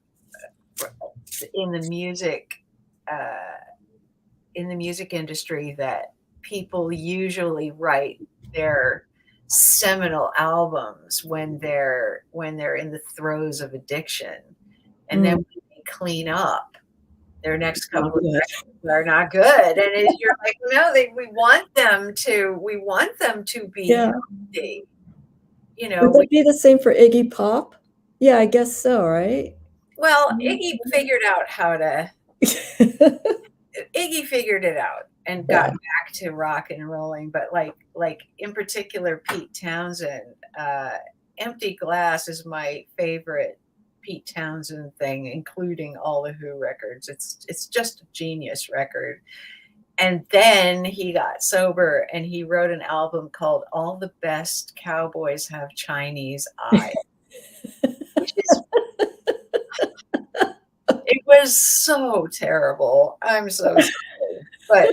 in the music, uh, in the music industry that people usually write their seminal albums when they're in the throes of addiction, and then mm, when they clean up, their next not couple of good. records are not good, and you're like, "No, we want them to be Yeah. healthy." You know, Would that be the same for Iggy Pop? Yeah, I guess so, right? well, Iggy figured it out and got Yeah. back to rock and rolling, but in particular, Pete Townsend, Empty Glass is my favorite Pete Townsend thing, including all the Who records. It's just a genius record. And then he got sober and he wrote an album called All the Best Cowboys Have Chinese Eyes, which is it was so terrible. I'm so sorry, but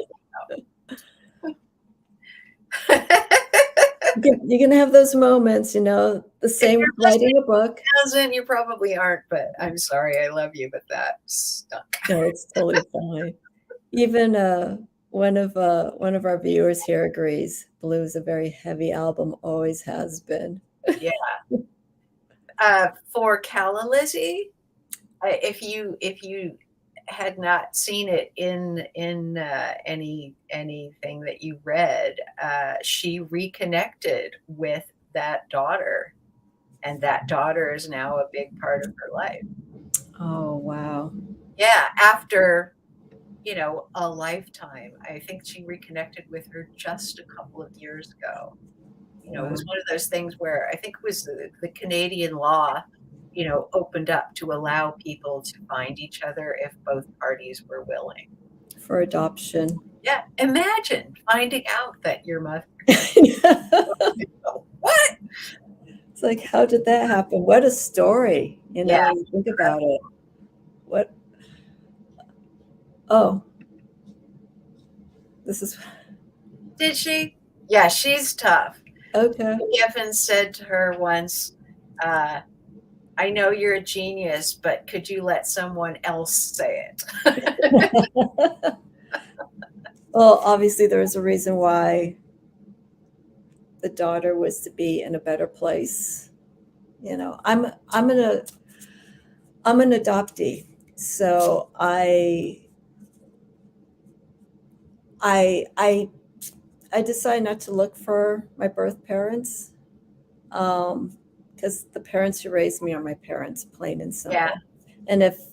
You're gonna have those moments, the if same you're with listening writing a book. to Townsend, you probably aren't, but I'm sorry, I love you, but that stunk. No, it's totally fine. Even, one of our viewers here agrees. Blue is a very heavy album, always has been. Yeah. For Calla Lizzie, if you had not seen it in anything that you read, she reconnected with that daughter, and that daughter is now a big part of her life. Oh, wow. Yeah, after, you know, a lifetime. I think she reconnected with her just a couple of years ago. You know, it Wow. was one of those things where I think it was the Canadian law, you know, opened up to allow people to find each other if both parties were willing. For adoption. Yeah, imagine finding out that your mother It's what? like, how did that happen? What a story, Yeah, when you think about it. What Oh, this is did she? Yeah, she's tough. okay. Geffen said to her once, uh, "I know you're a genius, but could you let someone else say it?" Well, obviously, there was a reason why the daughter was to be in a better place. I'm an adoptee, so I I decided not to look for my birth parents, because the parents who raised me are my parents, plain and Yeah, simple.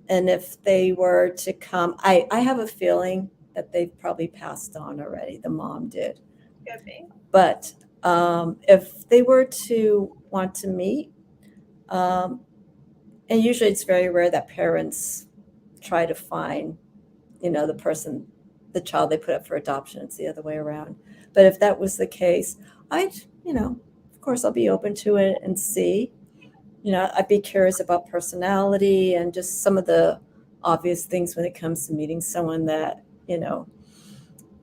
And if they were to come, I have a feeling that they've probably passed on already. The mom did. could be. But if they were to want to meet, um, and usually it's very rare that parents try to find, the child they put up for adoption. It's the other way around. But if that was the case, I'd, of course, I'll be open to it and see. I'd be curious about personality and just some of the obvious things when it comes to meeting someone that,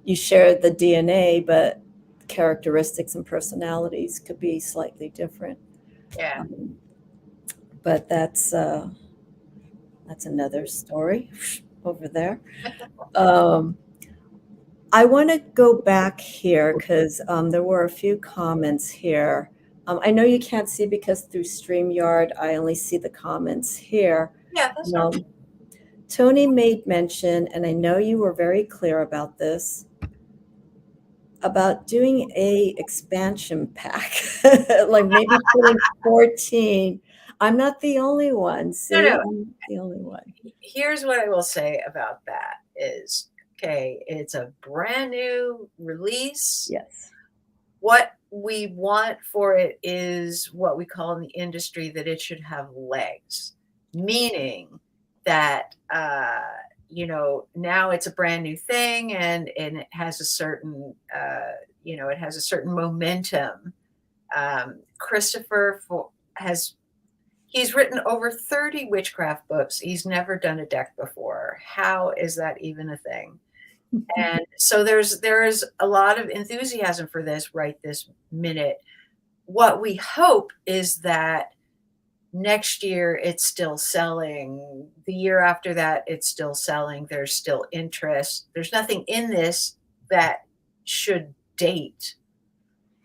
you share the DNA, but characteristics and personalities could be slightly different. Yeah. Um, but That's another story over there. Um, I want to go back here because there were a few comments here. I know you can't see because through StreamYard, I only see the comments here. Yeah, that's okay. Tony made mention, and I know you were very clear about this, about doing a expansion pack, like maybe putting 14. I'm not the only one. No, See, no. I'm the only one. Here's what I will say about that is, okay, it's a brand new release. Yes. What we want for it is what we call in the industry that it should have legs, meaning that, now it's a brand new thing and it has a certain, it has a certain momentum. Christopher he's written over 30 witchcraft books. He's never done a deck before. How is that even a thing? And so there is a lot of enthusiasm for this right this minute. What we hope is that next year it's still selling. The year after that, it's still selling. There's still interest. There's nothing in this that should date.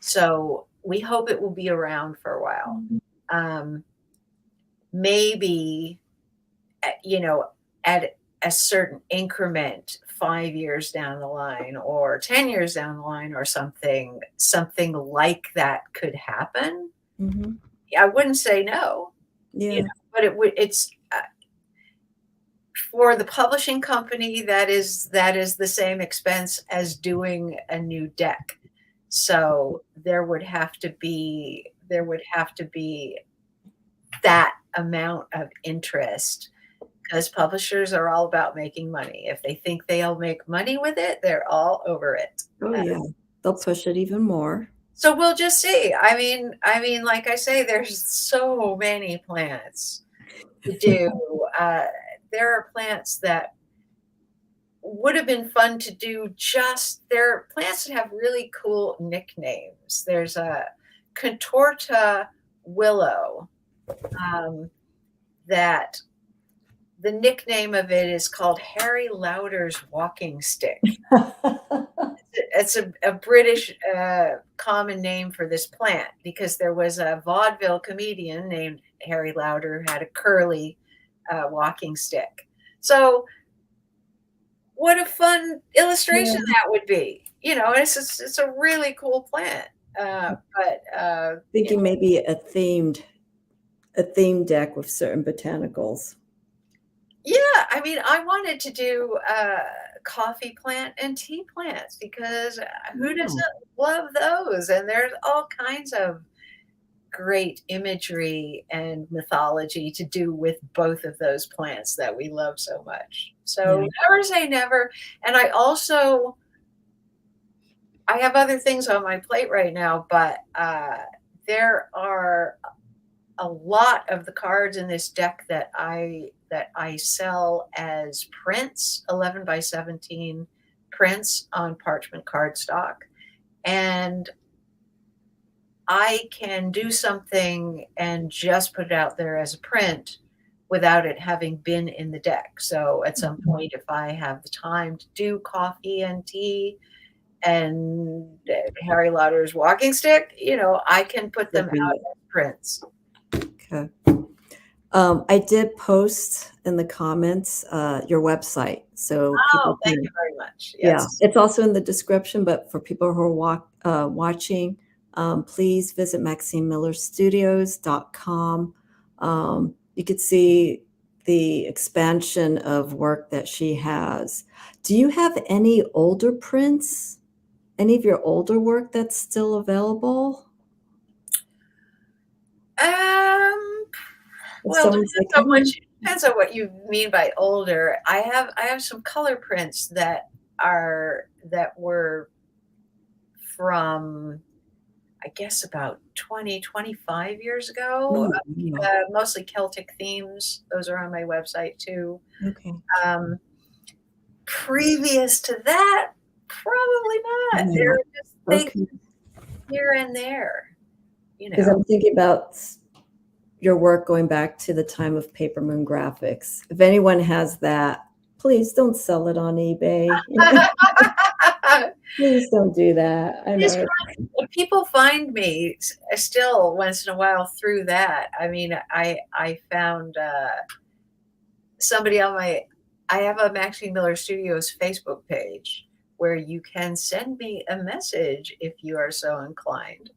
So we hope it will be around for a while. Maybe, at a certain increment, 5 years down the line or 10 years down the line or something like that could happen. Mhm. I wouldn't say no, Yeah. but it's for the publishing company, that is the same expense as doing a new deck. So there would have to be that amount of interest, because publishers are all about making money. If they think they'll make money with it, they're all over it. Oh, yeah. They'll push it even more. So we'll just see. I mean, like I say, there's so many plants to do. There are plants that would have been fun to do. There are plants that have really cool nicknames. There's a contorta willow that the nickname of it is called Harry Lauder's walking stick. It's a British common name for this plant because there was a vaudeville comedian named Harry Lauder who had a curly walking stick. So what a fun illustration that would be. It's a really cool plant. Thinking maybe a themed deck with certain botanicals. Yeah, I mean, I wanted to do coffee plant and tea plants because who doesn't love those? And there's all kinds of great imagery and mythology to do with both of those plants that we love so much. So never say never. And I have other things on my plate right now, but there are a lot of the cards in this deck that I sell as prints, 11 by 17 prints on parchment cardstock. And I can do something and just put it out there as a print without it having been in the deck. So at some point, if I have the time to do coffee and tea and Harry Lauder's walking stick, I can put them out as prints. Okay. I did post in the comments your website, so thank you very much. Yes. Yeah, it's also in the description. But for people who are watching, please visit MaxineMillerStudios.com. You could see the expansion of work that she has. Do you have any older prints? Any of your older work that's still available? Well, it depends on what you mean by older. I have some color prints that were from, I guess, about 25 years ago. Mostly Celtic themes. Those are on my website too. Okay. Previous to that, probably not. They're just things here and there. Because I'm thinking about, your work going back to the time of Paper Moon Graphics. If anyone has that, please don't sell it on eBay. Please don't do that. I know. People find me still once in a while through that. I mean, I found somebody on I have a Maxine Miller Studios Facebook page where you can send me a message if you are so inclined.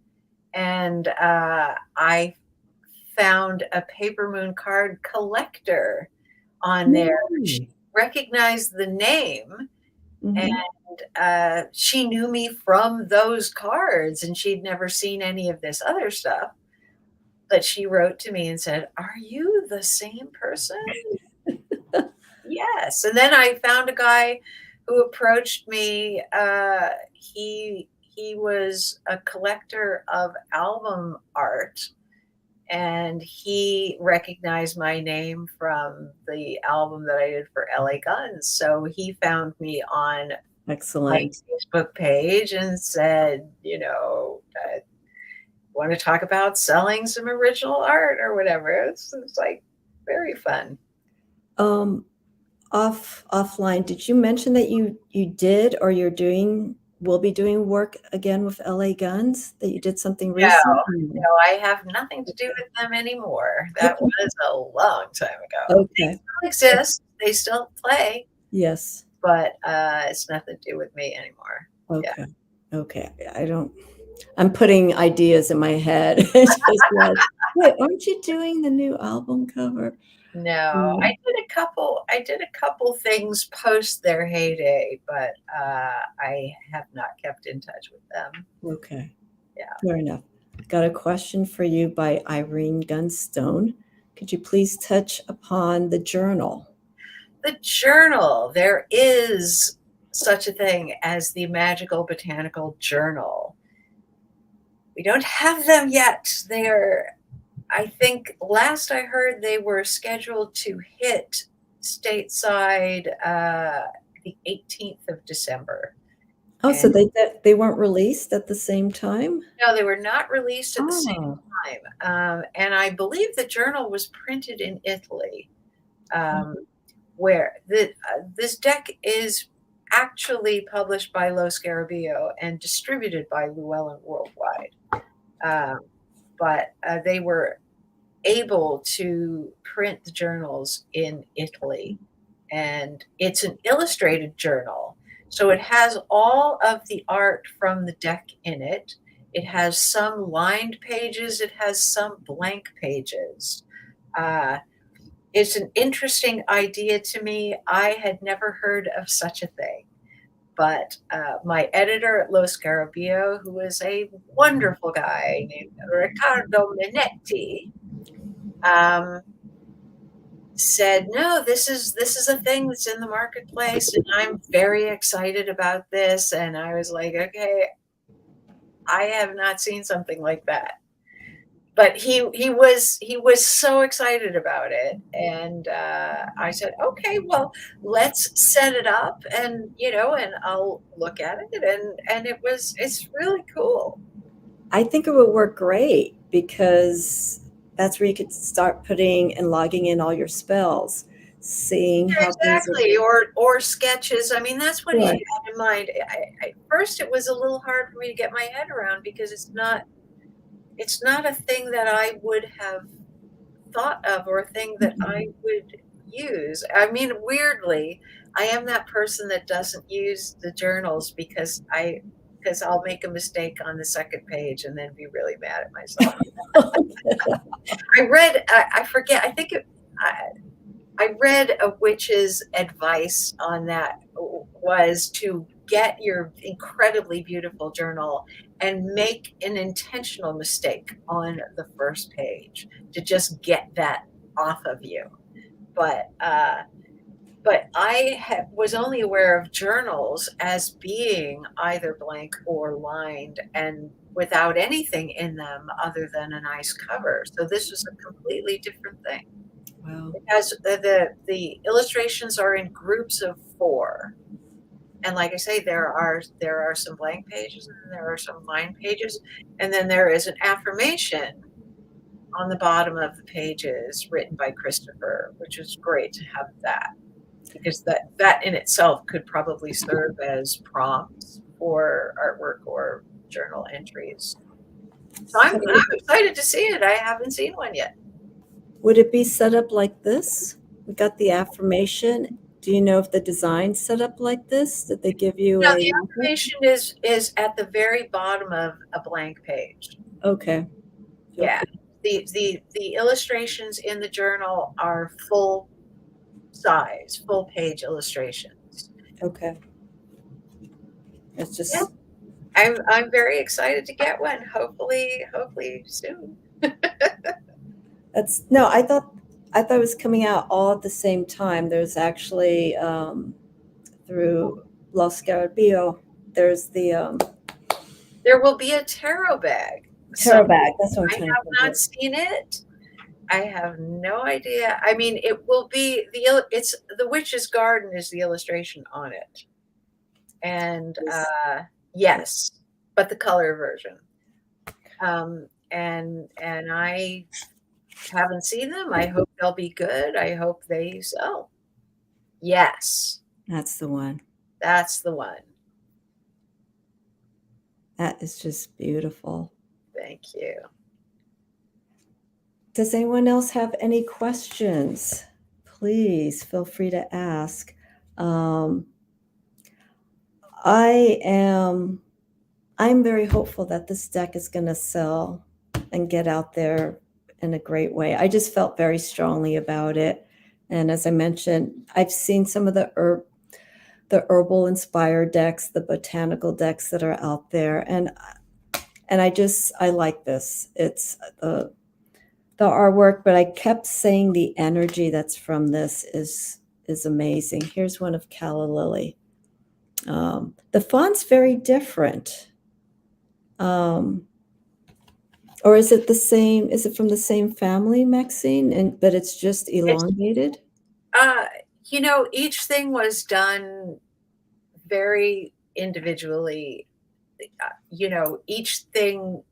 And I found a Paper Moon card collector on there. She recognized the name, and she knew me from those cards, and she'd never seen any of this other stuff. But she wrote to me and said, "Are you the same person?" Yes. And then I found a guy who approached me. He was a collector of album art, and he recognized my name from the album that I did for LA Guns. So he found me on my Facebook page and said, want to talk about selling some original art or whatever. It's like very fun. Offline, did you mention that you did or will be doing work again with LA Guns, that you did something recent? No, I have nothing to do with them anymore. That was a long time ago. Okay. They still exist. They still play. Yes. But it's nothing to do with me anymore. Okay. Yeah. Okay. I'm putting ideas in my head. It's just like, wait, aren't you doing the new album cover? No, I did a couple things post their heyday, but I have not kept in touch with them. Okay. Yeah. Fair enough. Got a question for you by Irene Gunstone. Could you please touch upon the journal? The journal. There is such a thing as the Magickal Botanical Journal. We don't have them yet. I think last I heard they were scheduled to hit stateside the 18th of December. Oh, so they weren't released at the same time? No, they were not released at the same time. And I believe the journal was printed in Italy, where this deck is actually published by Lo Scarabeo and distributed by Llewellyn Worldwide. But they were able to print the journals in Italy, and it's an illustrated journal. So it has all of the art from the deck in it. It has some lined pages. It has some blank pages. It's an interesting idea to me. I had never heard of such a thing. But my editor at Lo Scarabeo, who is a wonderful guy named Riccardo Minetti, said, "No, this is a thing that's in the marketplace, and I'm very excited about this." And I was like, "Okay, I have not seen something like that." But he was so excited about it, and I said, "Okay, well, let's set it up, and and I'll look at it." And it's really cool. I think it would work great, because that's where you could start putting and logging in all your spells, seeing how exactly, or sketches. I mean, that's what he had in mind. At first, it was a little hard for me to get my head around, because it's not a thing that I would have thought of, or a thing that I would use. I mean, weirdly, I am that person that doesn't use the journals because I'll make a mistake on the second page and then be really mad at myself. I read a witch's advice on that was to get your incredibly beautiful journal and make an intentional mistake on the first page to just get that off of you. But I was only aware of journals as being either blank or lined and without anything in them other than a nice cover. So this was a completely different thing. Wow. It has the illustrations are in groups of 4. And like I say, there are some blank pages, and there are some lined pages, and then there is an affirmation on the bottom of the pages written by Christopher, which is great to have that, because that in itself could probably serve as prompts for artwork or journal entries. So I'm excited to see it. I haven't seen one yet. Would it be set up like this? We got the affirmation. Do you know if the design's set up like this? Did they give you No, a? the affirmation is at the very bottom of a blank page. Okay. Yeah. The illustrations in the journal are full size, full page illustrations. Okay. It's just. Yeah. I'm very excited to get one. Hopefully soon. That's no. I thought it was coming out all at the same time. There's actually through Los Scarabeo. There's the There will be a tarot bag. tarot bag. That's what I'm I trying have to not seen it. I have no idea. I mean, it will be it's the Witch's Garden is the illustration on it, and yes, but the color version. And I haven't seen them. I hope they'll be good. I hope they sell. Yes, That's the one. that's the one. That is just beautiful. Thank you. Does anyone else have any questions? Please feel free to ask. I'm very hopeful that this deck is going to sell and get out there in a great way. I just felt very strongly about it. And as I mentioned, I've seen some of the herbal inspired decks, the botanical decks that are out there. And I like this. It's the artwork, but I kept saying the energy that's from this is amazing. Here's one of Calla Lily. The font's very different. Or is it the same? Is it from the same family, Maxine? But it's just elongated? Each thing was done very individually. Each thing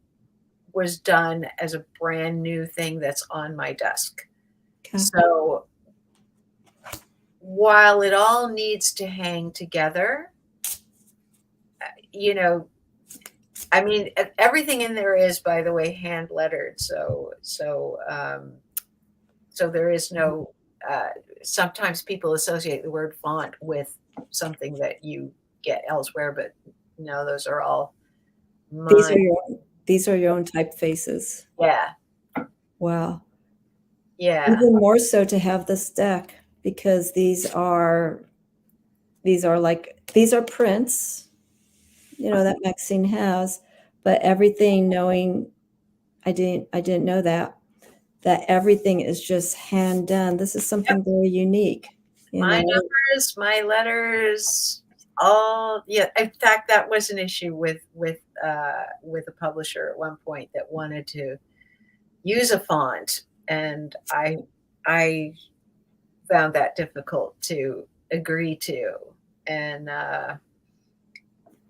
was done as a brand new thing that's on my desk. Okay. So while it all needs to hang together, I mean, everything in there is, by the way, hand lettered. So there is no, sometimes people associate the word font with something that you get elsewhere, but no, those are all mine. These are your own typefaces. Yeah. Wow. Yeah. Even more so to have this deck, because these are prints, that Maxine has, but everything, knowing I didn't know that everything is just hand done. This is something very unique. My numbers, my letters, all. Yeah. In fact, that was an issue with a publisher at one point that wanted to use a font, and I found that difficult to agree to, and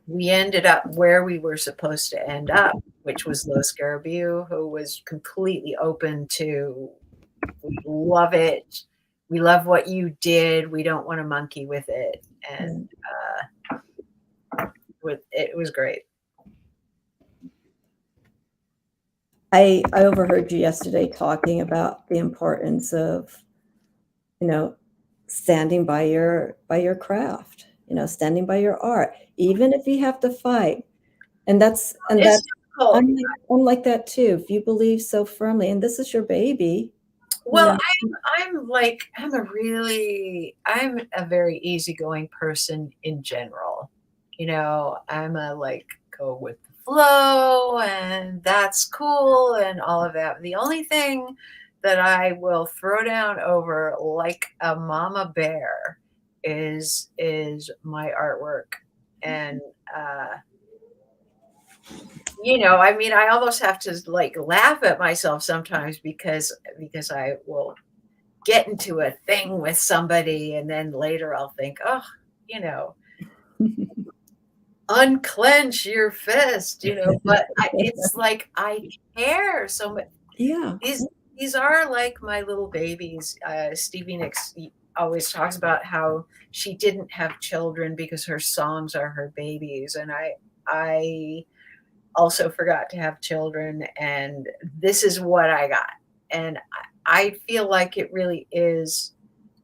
we ended up where we were supposed to end up, which was Los Scarabeo, who was completely open to, we love it. We love what you did. We don't want to monkey with it. And it was great. I overheard you yesterday talking about the importance of, standing by your craft, standing by your art, even if you have to fight. And that's difficult. I'm like that too. If you believe so firmly, and this is your baby. Well, I'm a very easygoing person in general. I'm a go with the flow, and that's cool and all of that. The only thing that I will throw down over like a mama bear is my artwork. And I mean, I almost have to laugh at myself sometimes because I will get into a thing with somebody, and then later I'll think, oh, unclench your fist, but it's like I care so much. Yeah. These are like my little babies. Stevie Nicks always talks about how she didn't have children because her songs are her babies, and I also forgot to have children, and this is what I got, and I feel like it really is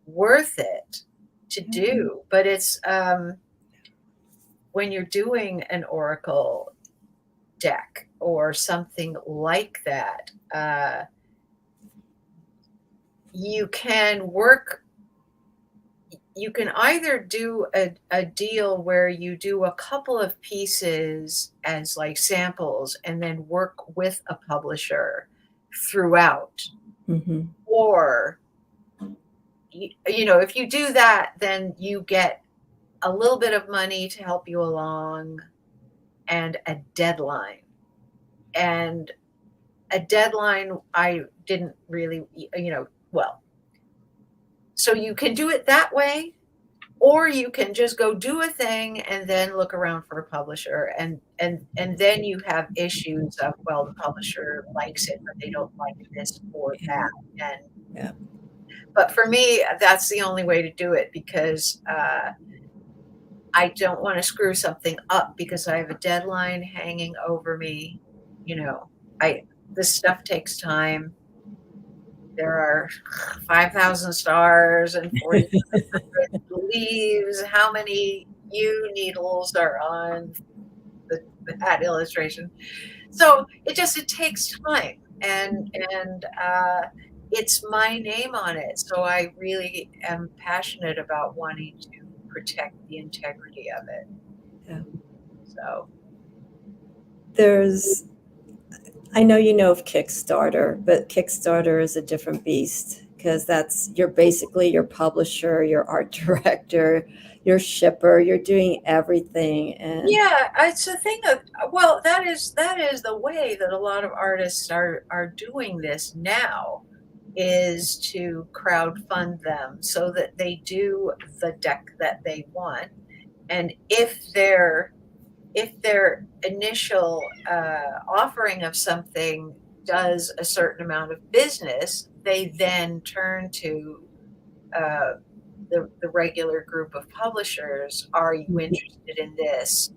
worth it to do, but it's when you're doing an oracle deck or something like that, you can work you can either do a deal where you do a couple of pieces as like samples and then work with a publisher throughout, Hmm. or if you do that, then you get a little bit of money to help you along and a deadline. And a deadline, I didn't really, well, so you can do it that way, or you can just go do a thing and then look around for a publisher, and then you have issues of, well, the publisher likes it, but they don't like this or Yeah. that. And Yeah. but for me, that's the only way to do it, because I don't want to screw something up because I have a deadline hanging over me. You know, I this stuff takes time. There are 5,000 stars and 4,700 leaves. How many needles are on that illustration? So it takes time, and it's my name on it. So I really am passionate about wanting to protect the integrity of it. Yeah. So There's, I know you know of Kickstarter, but Kickstarter is a different beast because you're basically your publisher, your art director, your shipper, you're doing everything. And yeah, it's a thing of, well, that is the way that a lot of artists are doing this now, is to crowdfund them so that they do the deck that they want. And if their initial offering of something does a certain amount of business, they then turn to uh, the regular group of publishers. Are you interested in this?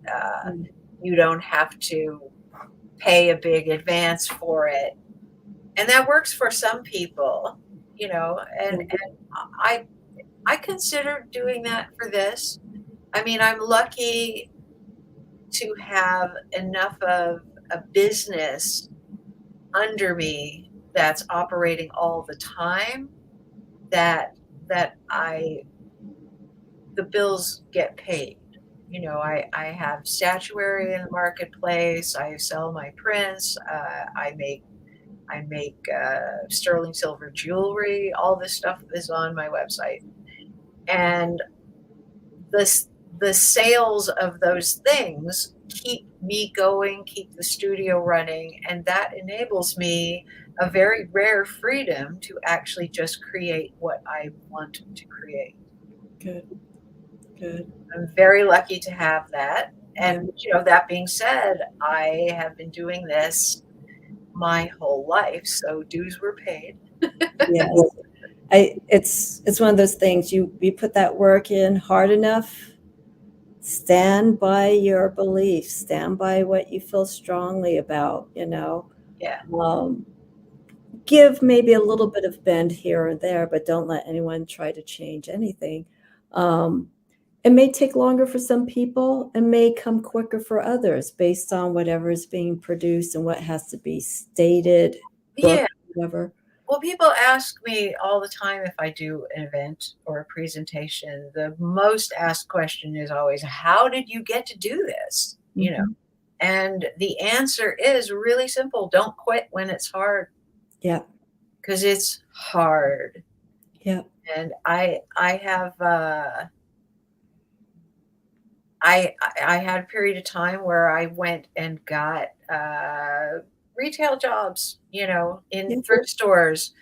You don't have to pay a big advance for it, and that works for some people, and I I considered doing that for this. I mean, I'm lucky to have enough of a business under me that's operating all the time, that that I the bills get paid. I have statuary in the marketplace. I sell my prints. I make sterling silver jewelry. All this stuff is on my website, and the the sales of those things keep me going, keep the studio running, and that enables me a very rare freedom to actually just create what I want to create. good, good. I'm very lucky to have that. Yeah. And that being said, I have been doing this my whole life, so dues were paid. Yes. It's one of those things, you put that work in hard enough, stand by your beliefs, stand by what you feel strongly about. Yeah. Um, give maybe a little bit of bend here or there, but don't let anyone try to change anything. Um, it may take longer for some people and may come quicker for others based on whatever is being produced and what has to be stated, Yeah. booked, whatever. Well, people ask me all the time if I do an event or a presentation. The most asked question is always, how did you get to do this? Mhm. And the answer is really simple. Don't quit when it's hard, Yeah, because it's hard. yeah, And I have I had a period of time where I went and got retail jobs, in yeah, thrift stores,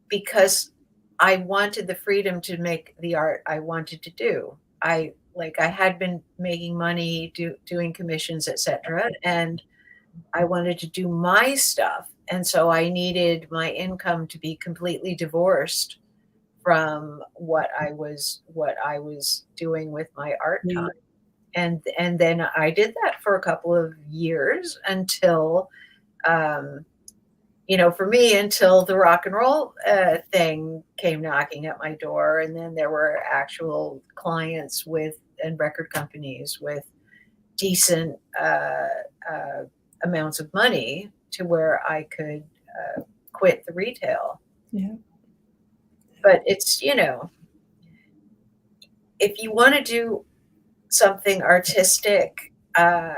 because I wanted the freedom to make the art I wanted to do. I had been making money doing commissions, etc., and I wanted to do my stuff, and so I needed my income to be completely divorced from what I was doing with my art time. Yeah. And then I did that for a couple of years until, um, for me, until the rock and roll thing came knocking at my door, and then there were actual clients with and record companies with decent uh, amounts of money to where I could quit the retail. Yeah. But it's, if you want to do something artistic, Yeah.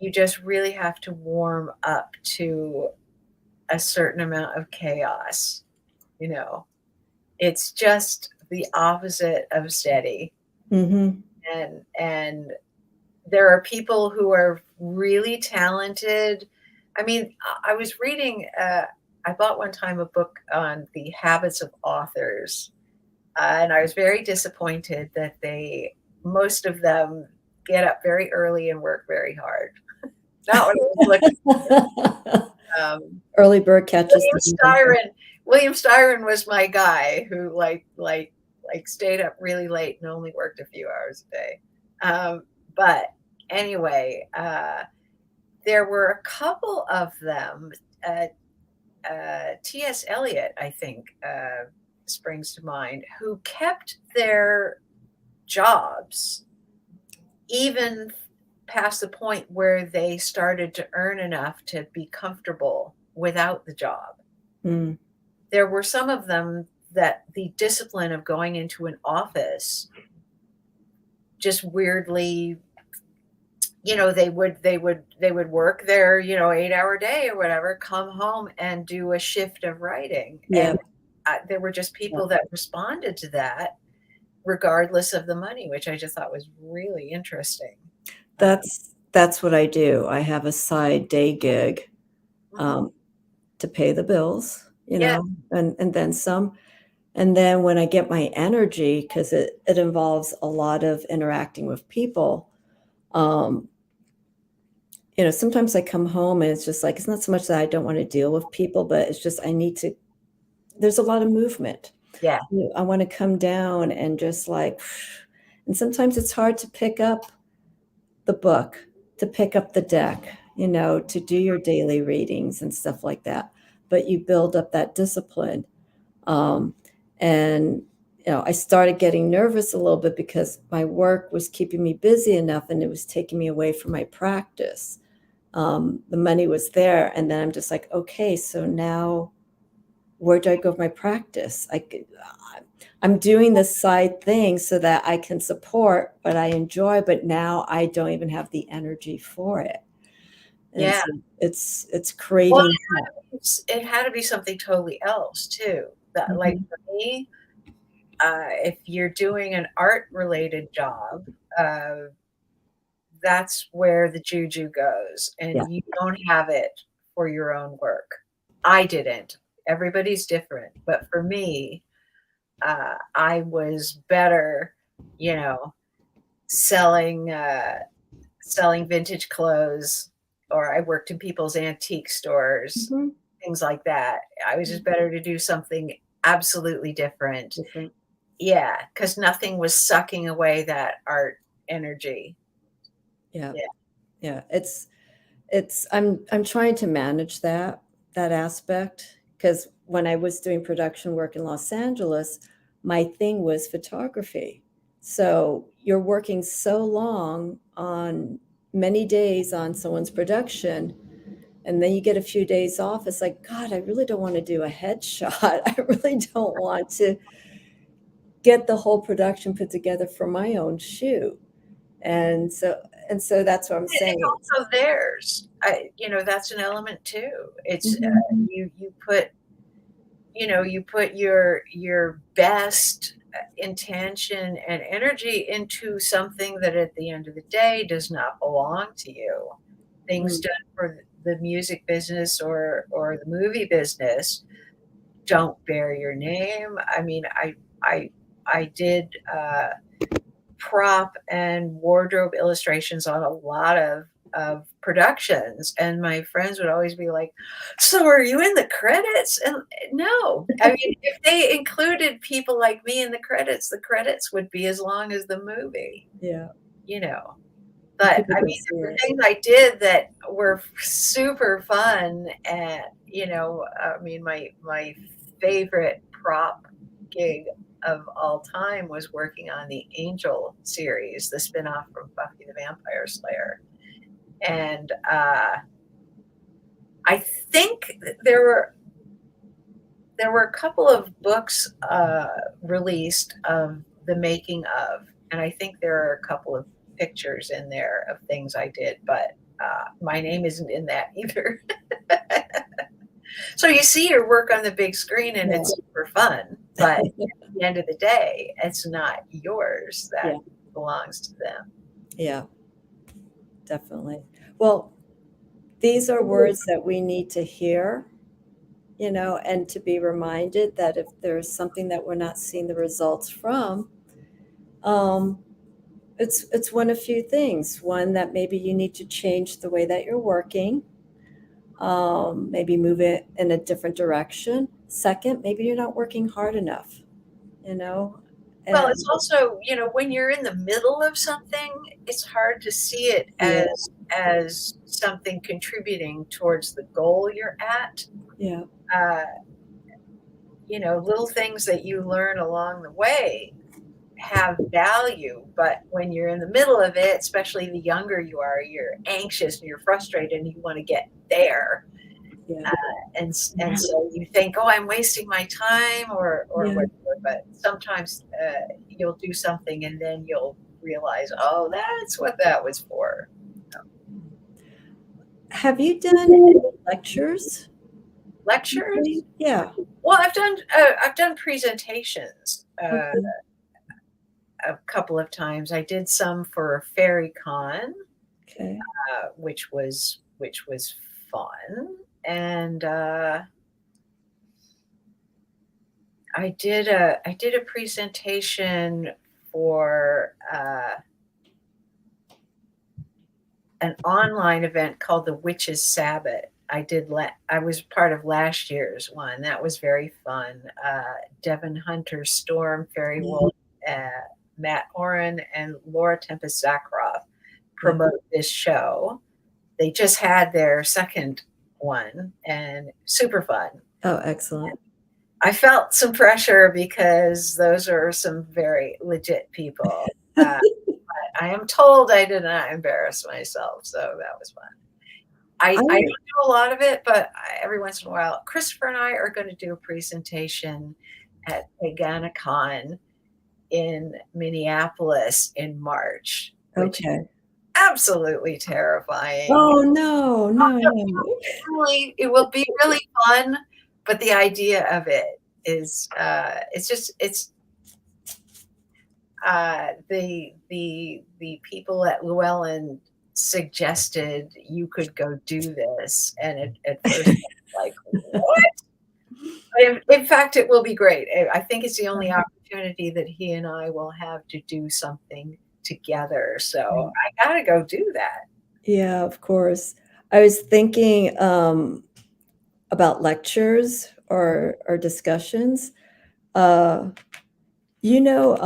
you just really have to warm up to a certain amount of chaos. You know, it's just the opposite of steady. Mm-hmm. And there are people who are really talented. I mean, I was reading. I bought one time a book on the habits of authors, and I was very disappointed that most of them get up very early and work very hard. Not what I was looking for. Early bird catches William the bee. Styron. William Styron was my guy who like stayed up really late and only worked a few hours a day. But anyway, there were a couple of them. Uh, T.S. Eliot, I think, springs to mind, who kept their jobs even past the point where they started to earn enough to be comfortable without the job. Mm. There were some of them that the discipline of going into an office just weirdly, they would work their 8-hour day or whatever, come home and do a shift of writing. Yeah. And there were just Yeah. people that responded to that regardless of the money, which I just thought was really interesting. That's what I do. I have a side day gig Mhm. to pay the bills, Yeah, and then some. And then when I get my energy, because it involves a lot of interacting with people, um, sometimes I come home and it's just like, it's not so much that I don't want to deal with people, but it's just I need to, there's a lot of movement. yeah, I want to come down and just like, and sometimes it's hard to pick up the book, to pick up the deck, to do your daily readings and stuff like that. But you build up that discipline. Um, and, I started getting nervous a little bit because my work was keeping me busy enough and it was taking me away from my practice. The money was there. And then I'm just like, okay, so now where do I go with my practice? I'm doing this side thing so that I can support what I enjoy, but now I don't even have the energy for it. And yeah. so it's Well, creating that. it had to be something totally else too. That, like, Mhm. for me, if you're doing an art related job, uh, that's where the juju goes, Yeah. and you don't have it for your own work. I didn't. Everybody's different, but for me, I was better, you know, selling selling vintage clothes, or I worked in people's antique stores, Mhm. things like that. I was just better to do something absolutely different. Different. Yeah, because nothing was sucking away that art energy. Yeah. Yeah. Yeah. I'm trying to manage that aspect because when I was doing production work in Los Angeles, my thing was photography. So you're working so long on many days on someone's production, and then you get a few days off. It's like, God, I really don't want to do a headshot. I really don't want to get the whole production put together for my own shoot. And so that's what I'm It's saying. also theirs. That's an element too. It's, Mhm. you put your best intention and energy into something that at the end of the day does not belong to you. Things Mm. done for the music business or the movie business don't bear your name. I mean, I did prop and wardrobe illustrations on a lot of of productions, and my friends would always be like, "So are you in the credits?" And no. I mean, if they included people like me in the credits would be as long as the movie, Yeah. you know? But, People I can mean, see there were it. things I did that were super fun and, I mean, my favorite prop gig of all time was working on the Angel series, the spinoff from Buffy the Vampire Slayer, and, I think there were a couple of books, released of the making of, and I think there are a couple of pictures in there of things I did, but, my name isn't in that either. So you see your work on the big screen and Yeah. it's super fun, but at the end of the day, it's not yours, Yeah. that belongs to them. Yeah, definitely. Well, these are words that we need to hear, and to be reminded that if there's something that we're not seeing the results from, um, it's one of few things. One, that maybe you need to change the way that you're working, maybe move it in a different direction. Second, maybe you're not working hard enough, you know, Well, it's and also, when you're in the middle of something, it's hard to see it yeah, as something contributing towards the goal you're at. yeah, Uh, little things that you learn along the way have value, but when you're in the middle of it, especially the younger you are, you're anxious and you're frustrated and you want to get there. yeah, Uh, and so you think, "Oh, I'm wasting my time," or yeah. whatever, but sometimes, you'll do something and then you'll realize, "Oh, that's what that was for." Have you done any lectures Lectures? recently? Yeah. Well, I've done presentations, Okay. a couple of times. I did some for FairyCon, Okay. which was fun, and, I did a presentation for, an online event called the Witches' Sabbath. I was part of last year's one. That was very fun. Devin Hunter, Storm, Fairy Yeah. Wolf, uh, Matt Oren, and Laura Tempest Zakroff Yeah. promote this show. They just had their second one and super fun. Oh, excellent. I felt some pressure because those are some very legit people. I am told I did not embarrass myself, so that was fun. I don't I do a lot of it, but every once in a while, Christopher and I are going to do a presentation at PaganaCon in Minneapolis in March, which is okay. absolutely terrifying. Oh, no, no, no. It will be really fun, but the idea of it is, the people at Llewellyn suggested you could go do this, and at first I was like, "What?" But in fact, it will be great. I think it's the only opportunity that he and I will have to do something together, so I gotta go do that. Yeah, of course. I was thinking, about lectures or discussions. Uh, you know,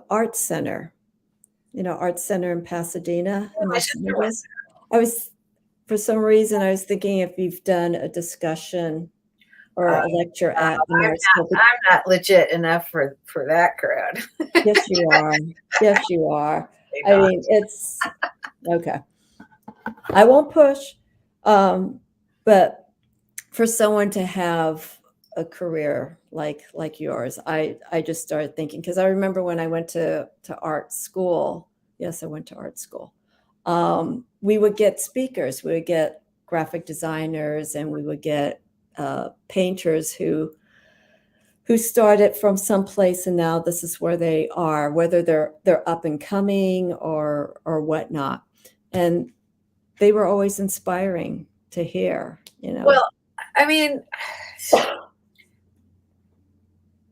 Art Center, Art Center in Pasadena Yeah, in my Los sister went. Angeles. I was For some reason, I was thinking if you've done a discussion or Uh, a lecture at an I'm art school, but I'm not legit enough for that crowd. yes, you are. Yes, you are. Maybe I not. mean, it's okay. I won't push, um, but for someone to have a career like yours, I just started thinking because I remember when I went to art school. Yes, I went to art school. We would get speakers. We would get graphic designers, and we would get painters who started from someplace and now this is where they are, whether they're up and coming or whatnot. And they were always inspiring to hear. Well, I mean,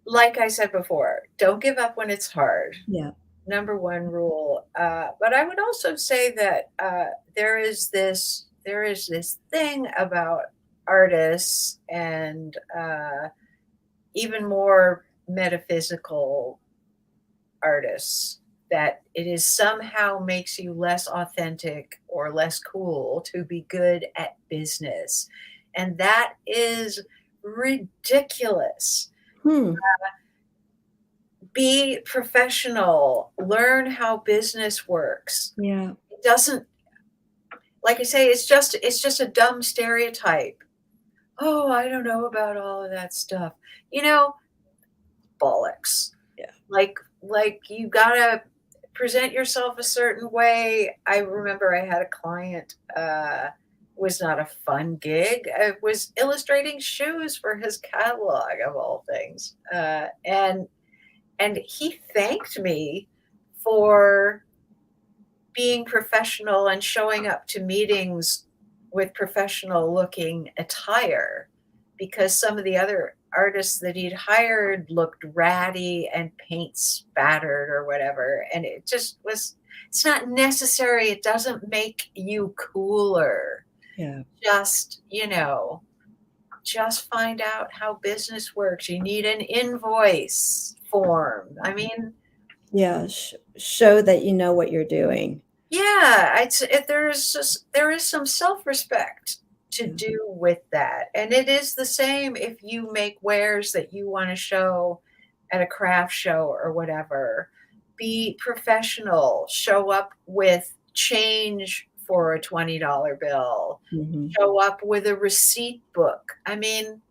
like I said before, don't give up when it's hard. Yeah. number one rule. But I would also say that there is this thing about artists and even more metaphysical artists, that it is somehow makes you less authentic or less cool to be good at business. And that is ridiculous. Hmm. Be professional, learn how business works. Yeah. It doesn't, like I say, it's just a dumb stereotype. Oh, I don't know about all of that stuff. You know, bollocks. Yeah. Like you gotta present yourself a certain way. I remember I had a client, was not a fun gig. I was illustrating shoes for his catalog of all things. And he thanked me for being professional and showing up to meetings with professional looking attire, because some of the other artists that he'd hired looked ratty and paint spattered or whatever. And it just was, it's not necessary. It doesn't make you cooler. Yeah. Just, just find out how business works. You need an invoice form. I mean, Yeah. Show that you know what you're doing. yeah, there is some self-respect to Yeah. do with that. And it is the same if you make wares that you want to show at a craft show or whatever. Be professional, show up with change for a $20 bill, Mhm. show up with a receipt book. I mean,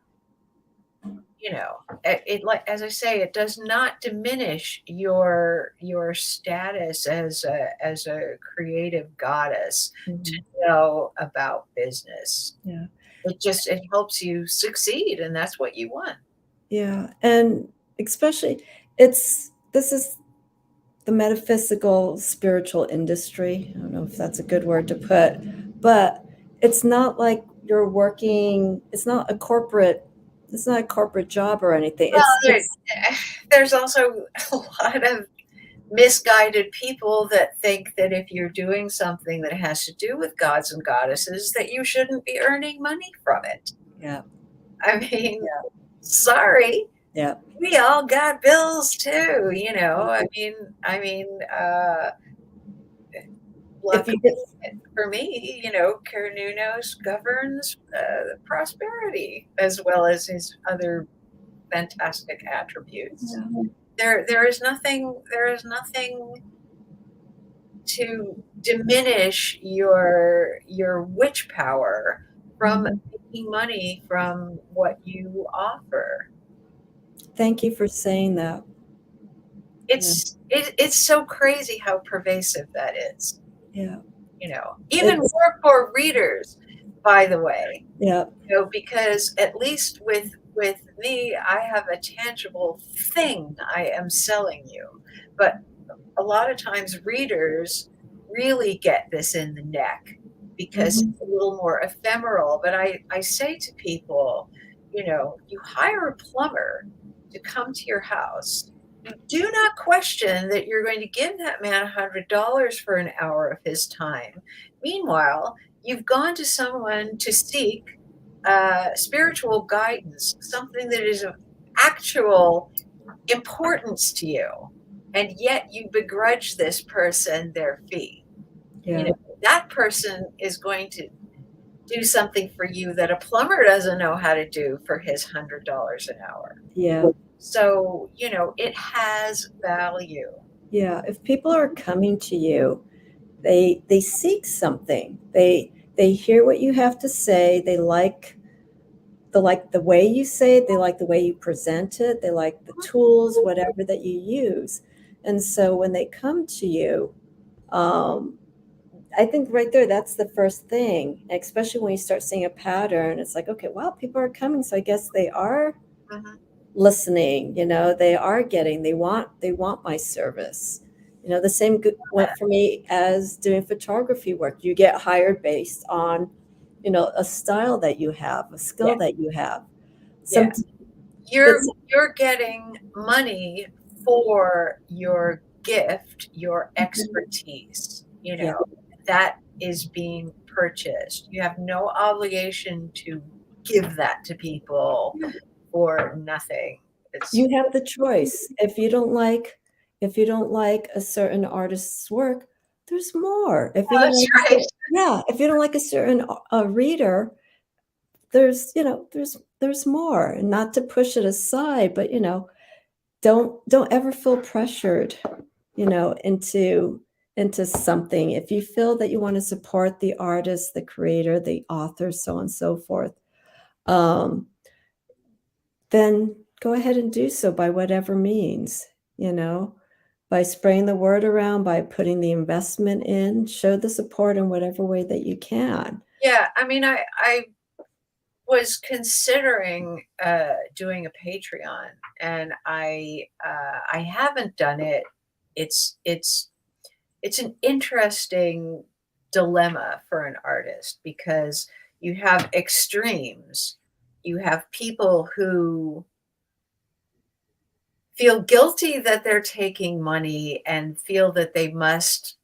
it, like as I say, it does not diminish your status as a creative goddess to Mhm. know about business. Yeah. It helps you succeed, and that's what you want. Yeah. And especially this is the metaphysical spiritual industry. I don't know if that's a good word to put, but it's not like you're working, it's not a corporate job or anything. Well, It's there's also a lot of misguided people that think that if you're doing something that has to do with gods and goddesses, that you shouldn't be earning money from it. yeah. I mean, Yeah. sorry, Yeah. we all got bills too, you know. I mean, If you luckily get for me, Cernunnos governs prosperity as well as his other fantastic attributes. yeah. There is nothing to diminish your witch power from Mhm. making money from what you offer. Thank you for saying that. Yeah. It's so crazy how pervasive that is. Yeah. Even It's more for readers, by the way. yeah. Because at least with me, I have a tangible thing I am selling you. But a lot of times readers really get this in the neck because Mhm. it's a little more ephemeral. But I say to people, you hire a plumber to come to your house. You do not question that you're going to give that man $100 for an hour of his time. Meanwhile, you've gone to someone to seek spiritual guidance, something that is of actual importance to you, and yet you begrudge this person their fee. Yeah. That person is going to do something for you that a plumber doesn't know how to do for his $100 an hour. Yeah. So, it has value. Yeah. If people are coming to you, they seek something. They hear what you have to say. They like the way you say it. They like the way you present it. They like the tools, whatever that you use. And so when they come to you, um, I think right there, that's the first thing, especially when you start seeing a pattern. It's like, okay, wow, people are coming. So I guess they are Mhm. listening, they want my service. The same went for me as doing photography work. You get hired based on, a style that you have, a skill Yeah, that you have. yeah. Some, but You're getting money for your gift, your Mhm. expertise, Yeah. that is being purchased. You have no obligation to give that to people for nothing. It's You have the choice. If you don't like a certain artist's work, there's more. If you don't that's like a right. if you don't like a certain reader, there's, there's more. And not to push it aside, but, don't ever feel pressured, into something. If you feel that you want to support the artist, the creator, the author, so on and so forth, um, then go ahead and do so by whatever means, you know, by spreading the word around, by putting the investment in, show the support in whatever way that you can. Yeah, I mean, I was considering doing a Patreon, and I haven't done it. It's it's an interesting dilemma for an artist because you have extremes. You have people who feel guilty that they're taking money and feel that they must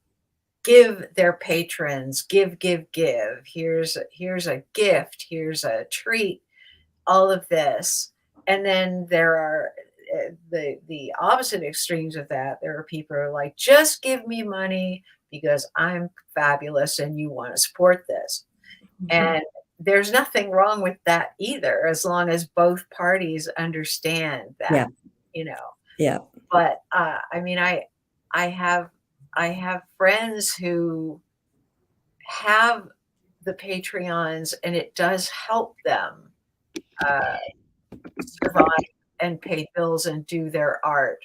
give their patrons give. Here's a gift, here's a treat, all of this. And then there are the opposite extremes of that. There are people who are like, just give me money because I'm fabulous and you want to support this. Mhm. And there's nothing wrong with that either, as long as both parties understand that, Yeah, you know. yeah, But I mean, I have I have friends who have the Patreons, and it does help them uh, survive and pay bills and do their art.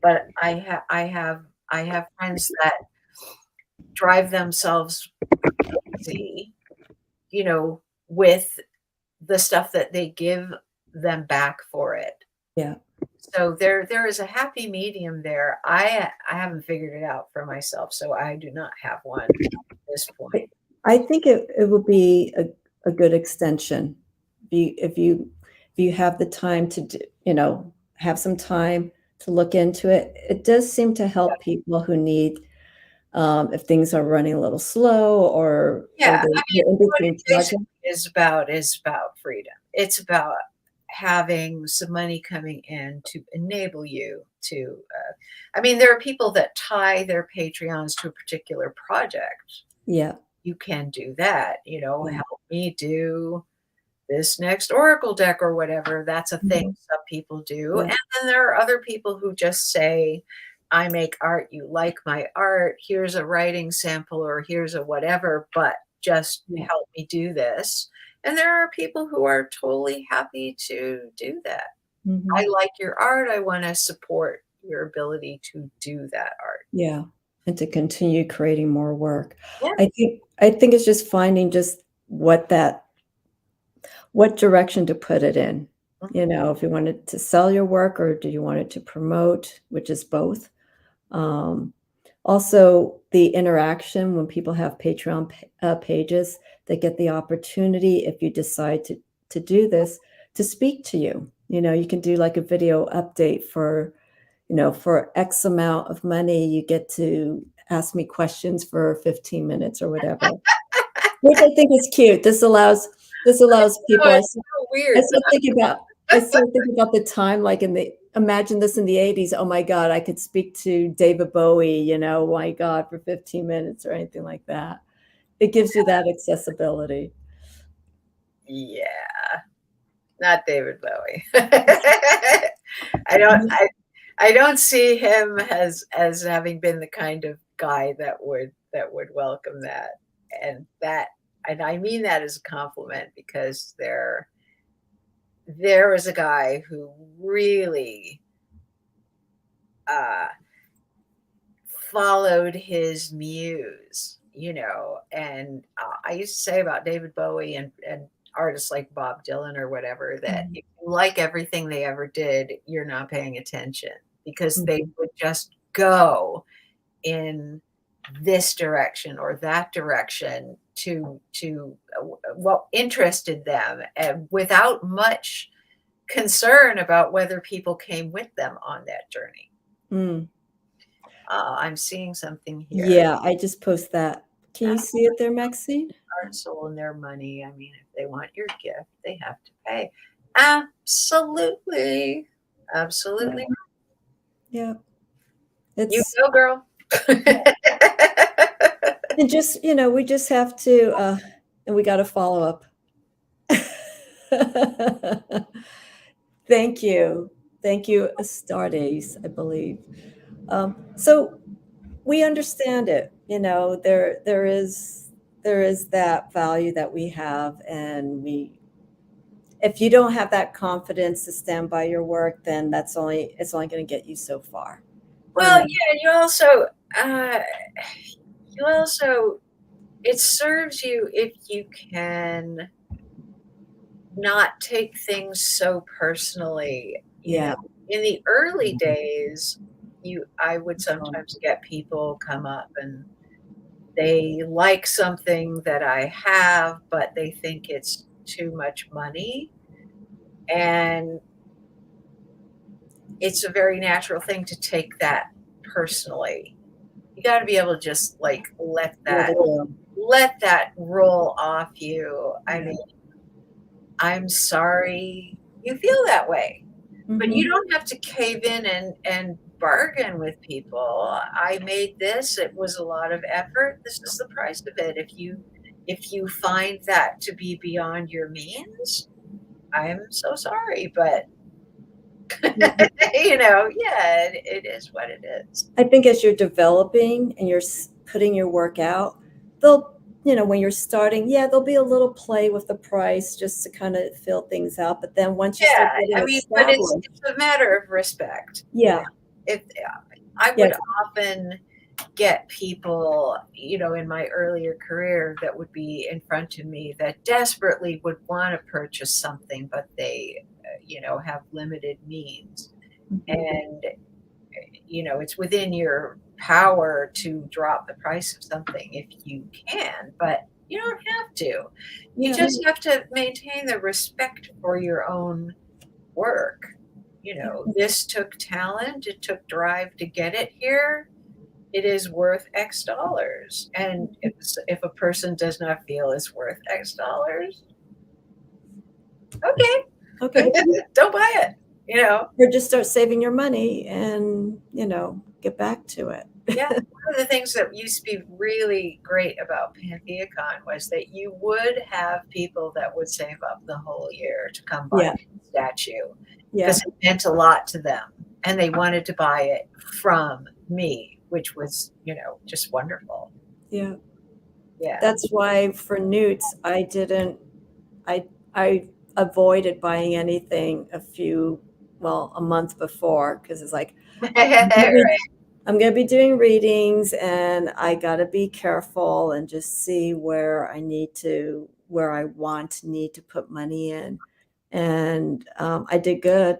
But I have friends that drive themselves crazy, with the stuff that they give them back for it. yeah. So there is a happy medium there. I haven't figured it out for myself, so I do not have one at this point. I I think it would be a good extension. If you have the time to do, have some time to look into it. It does seem to help people who need, if things are running a little slow or Yeah, I mean, they're in what between it basically projects. is about freedom. It's about having some money coming in to enable you to. I mean, there are people that tie their Patreons to a particular project. Yeah, You can do that. yeah. Help me do this next Oracle deck or whatever. That's a thing Mhm. some people do. Yeah, And then there are other people who just say, I make art, you like my art, here's a writing sample or here's a whatever, but just yeah. help me do this. And there are people who are totally happy to do that. I Mhm. like your art. I want to support your ability to do that art. Yeah, and to continue creating more work. Yeah. I think it's just finding just what direction to put it in. Mhm. If you wanted to sell your work or do you want it to promote, which is both. Um, Also, the interaction when people have Patreon pages, they get the opportunity, if you decide to do this, to speak to you. You can do like a video update for X amount of money, you get to ask me questions for 15 minutes or whatever, which I think is cute. This allows Oh, people. it's so I weird. still think about the time, like, imagine this in the '80s. Oh my god, I could speak to David Bowie, my god, for 15 minutes or anything like that. It gives you that accessibility. Yeah. Not David Bowie. I don't I don't see him as having been the kind of guy that would welcome that. And I mean that as a compliment because there was a guy who really uh followed his muse, and I used to say about David Bowie and artists like Bob Dylan or whatever that Mhm, if you like everything they ever did, you're not paying attention because they mhm. would just go in this direction or that direction to what interested them and without much concern about whether people came with them on that journey. Mm. I'm seeing something here. Yeah, I just post that. Can you see it there, Maxine? Heart and soul and their money. I mean, if they want your gift, they have to pay. Absolutely. Yeah, Absolutely. yeah. You It's go, girl. and just, we just have to and we got to follow up. Thank you. Thank you, Astartes, I believe. So we understand it. There is that value that we have, and if you don't have that confidence to stand by your work, then it's only going to get you so far. Well, yeah, uh, you also, it serves you if you can not take things so personally. Yeah. In the early days, I would sometimes get people come up and they like something that I have, but they think it's too much money. And it's a very natural thing to take that personally. You got to be able to just like Let it go. let that roll off you. I Yeah. mean, I'm sorry you feel that way. But you Mhm. don't have to cave in and bargain with people. I made this, it was a lot of effort. This is the price of it. If you find that to be beyond your means, I'm so sorry, but yeah, it is what it is. I think as you're developing and you're putting your work out, when you're starting, yeah, there'll be a little play with the price just to kind of fill things out. But then once you Yeah, start getting I mean, but established, it's a matter of respect. yeah, If I yeah, would often get people, in my earlier career that would be in front of me that desperately would want to purchase something, but they, have limited means. mhm, And, it's within your power to drop the price of something if you can, but you don't have to. You yeah, just have to maintain the respect for your own work. This took talent, it took drive to get it here. It is worth X dollars. And if a person does not feel it's worth X dollars, okay. okay, don't buy it. You know, Or just start saving your money and get back to it. yeah. One of the things that used to be really great about PantheaCon was that you would have people that would save up the whole year to come buy Yeah, the statue yeah, because it meant a lot to them and they wanted to buy it from me, which was, just wonderful. yeah. Yeah. That's why for newts, I avoided buying anything a month before, because it's like I'm gonna be, Right. I'm gonna be doing readings, and I gotta be careful and just see where I need to put money in. And I did good.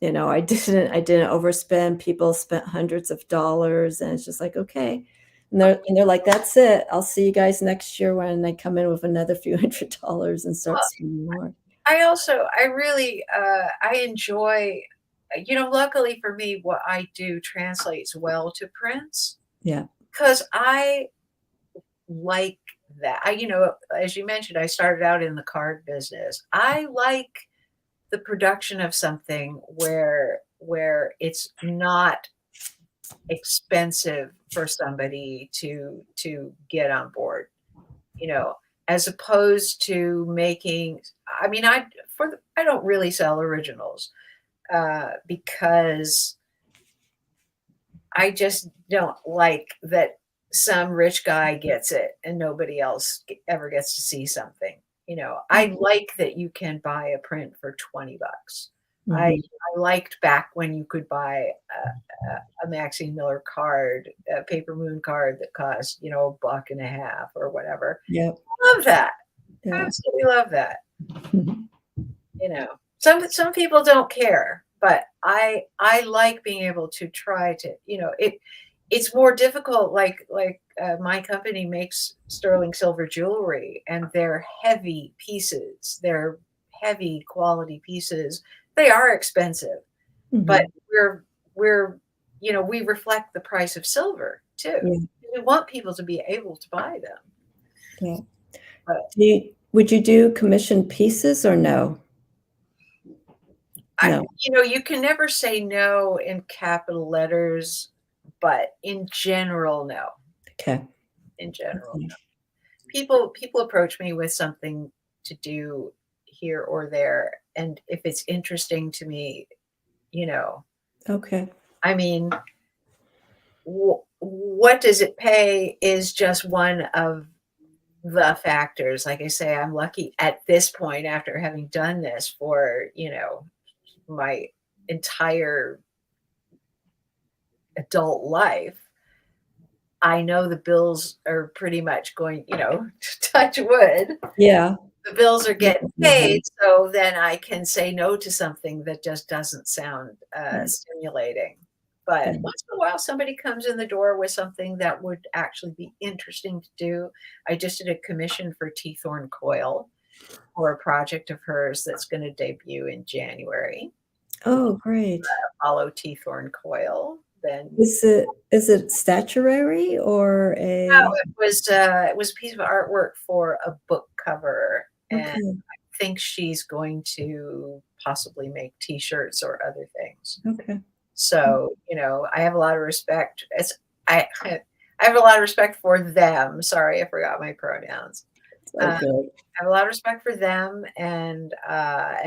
I didn't overspend. People spent hundreds of dollars, and it's just like, okay. And they're like, that's it. I'll see you guys next year when I come in with another few $100 and start Well, spending more. I really, I enjoy, luckily for me, what I do translates well to prints Yeah. because I like that. As you mentioned, I started out in the card business. I like the production of something where it's not expensive for somebody to get on board, you know, as opposed to making. I mean, I don't really sell originals because I just don't like that some rich guy gets it and nobody else ever gets to see something. I like that you can buy a print for 20 bucks. I Mhm. I liked back when you could buy a Maxine Miller card, a paper moon card that cost, a buck and a half or whatever. Yep. Love that. Yeah. Absolutely love that. Some people don't care, but I like being able to try to, it's more difficult. Like my company makes sterling silver jewelry, and they're heavy pieces. They're heavy quality pieces. They are expensive, but Mhm. we're we reflect the price of silver too. Yeah. We want people to be able to buy them. Yeah. But Would you do commissioned pieces or no? I, No. you can never say no in capital letters, but in general, no. Okay. In general, Okay. no. People approach me with something to do here or there, and if it's interesting to me, you know, Okay. I mean, what does it pay is just one of the factors. Like I say, I'm lucky at this point after having done this for, my entire adult life. I know the bills are pretty much going, touch wood, Yeah. the bills are getting paid, so then I can say no to something that just doesn't sound Right. stimulating. But Yeah. once in a while, somebody comes in the door with something that would actually be interesting to do. I just did a commission for Teethorn Coil for a project of hers that's going to debut in January. Oh, great. Follow Teethorn Coil. Then Is it statuary or no, a it was a piece of artwork for a book cover, and okay. think she's going to possibly make T-shirts or other things. Okay. So, I have a lot of respect. I have a lot of respect for them. Sorry, I forgot my pronouns. Oh, I good. have a lot of respect for them, and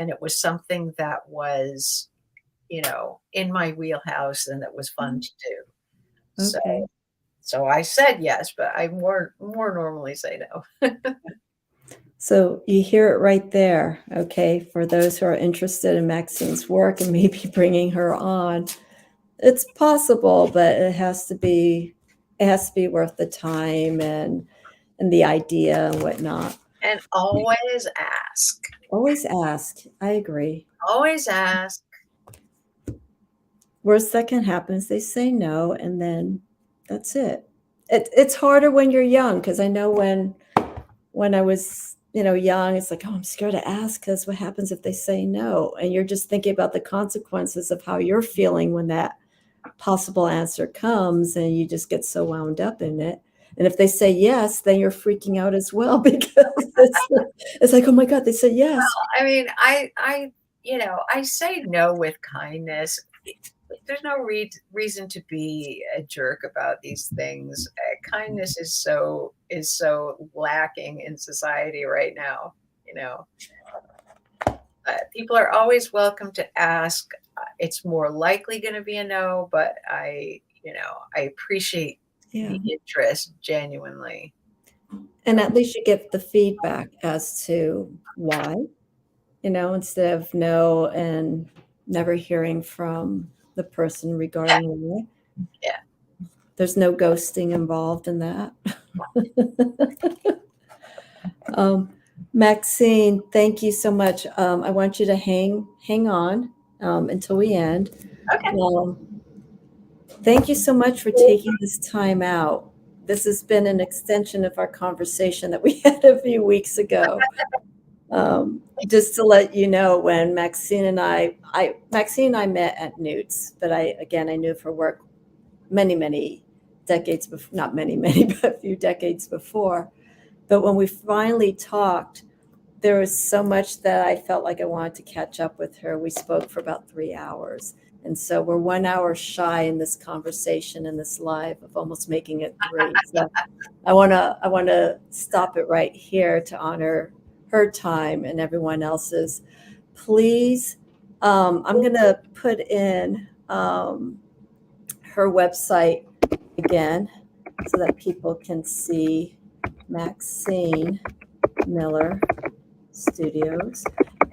it was something that was, in my wheelhouse and that was fun to do. So, Okay. so I said yes, but I more normally say no. So you hear it right there, okay? For those who are interested in Maxine's work and maybe bringing her on, it's possible, but it has to be worth the time and the idea and whatnot. And always ask. Always ask. I agree. Always ask. Worst that can happen is they say no, and then that's it. It's harder when you're young because I know when I was, young, it's like, oh, I'm scared to ask because what happens if they say no? And you're just thinking about the consequences of how you're feeling when that possible answer comes, and you just get so wound up in it. And if they say yes, then you're freaking out as well because it's like, oh my God, they said yes. I mean, I say no with kindness. There's no reason to be a jerk about these things. Kindness is so lacking in society right now. You know, People are always welcome to ask. It's more likely going to be a no, but I appreciate Yeah. the interest genuinely. And at least you get the feedback as to why, instead of no and never hearing from the person Yeah, regarding why. yeah. There's no ghosting involved in that. um, Maxine, thank you so much. I want you to hang on until we end. Okay. Um, thank you so much for taking this time out. This has been an extension of our conversation that we had a few weeks ago. Just to let you know, when Maxine and I met at Newt's, but I knew of her work many, many decades before, not many, many, but a few decades before. But when we finally talked, there was so much that I felt like I wanted to catch up with her. We spoke for about 3 hours. And so we're 1 hour shy in this conversation in this live of almost making it three. So I wanna stop it right here to honor her time and everyone else's. Please, I'm gonna put in her website again so that people can see Maxine Miller Studios.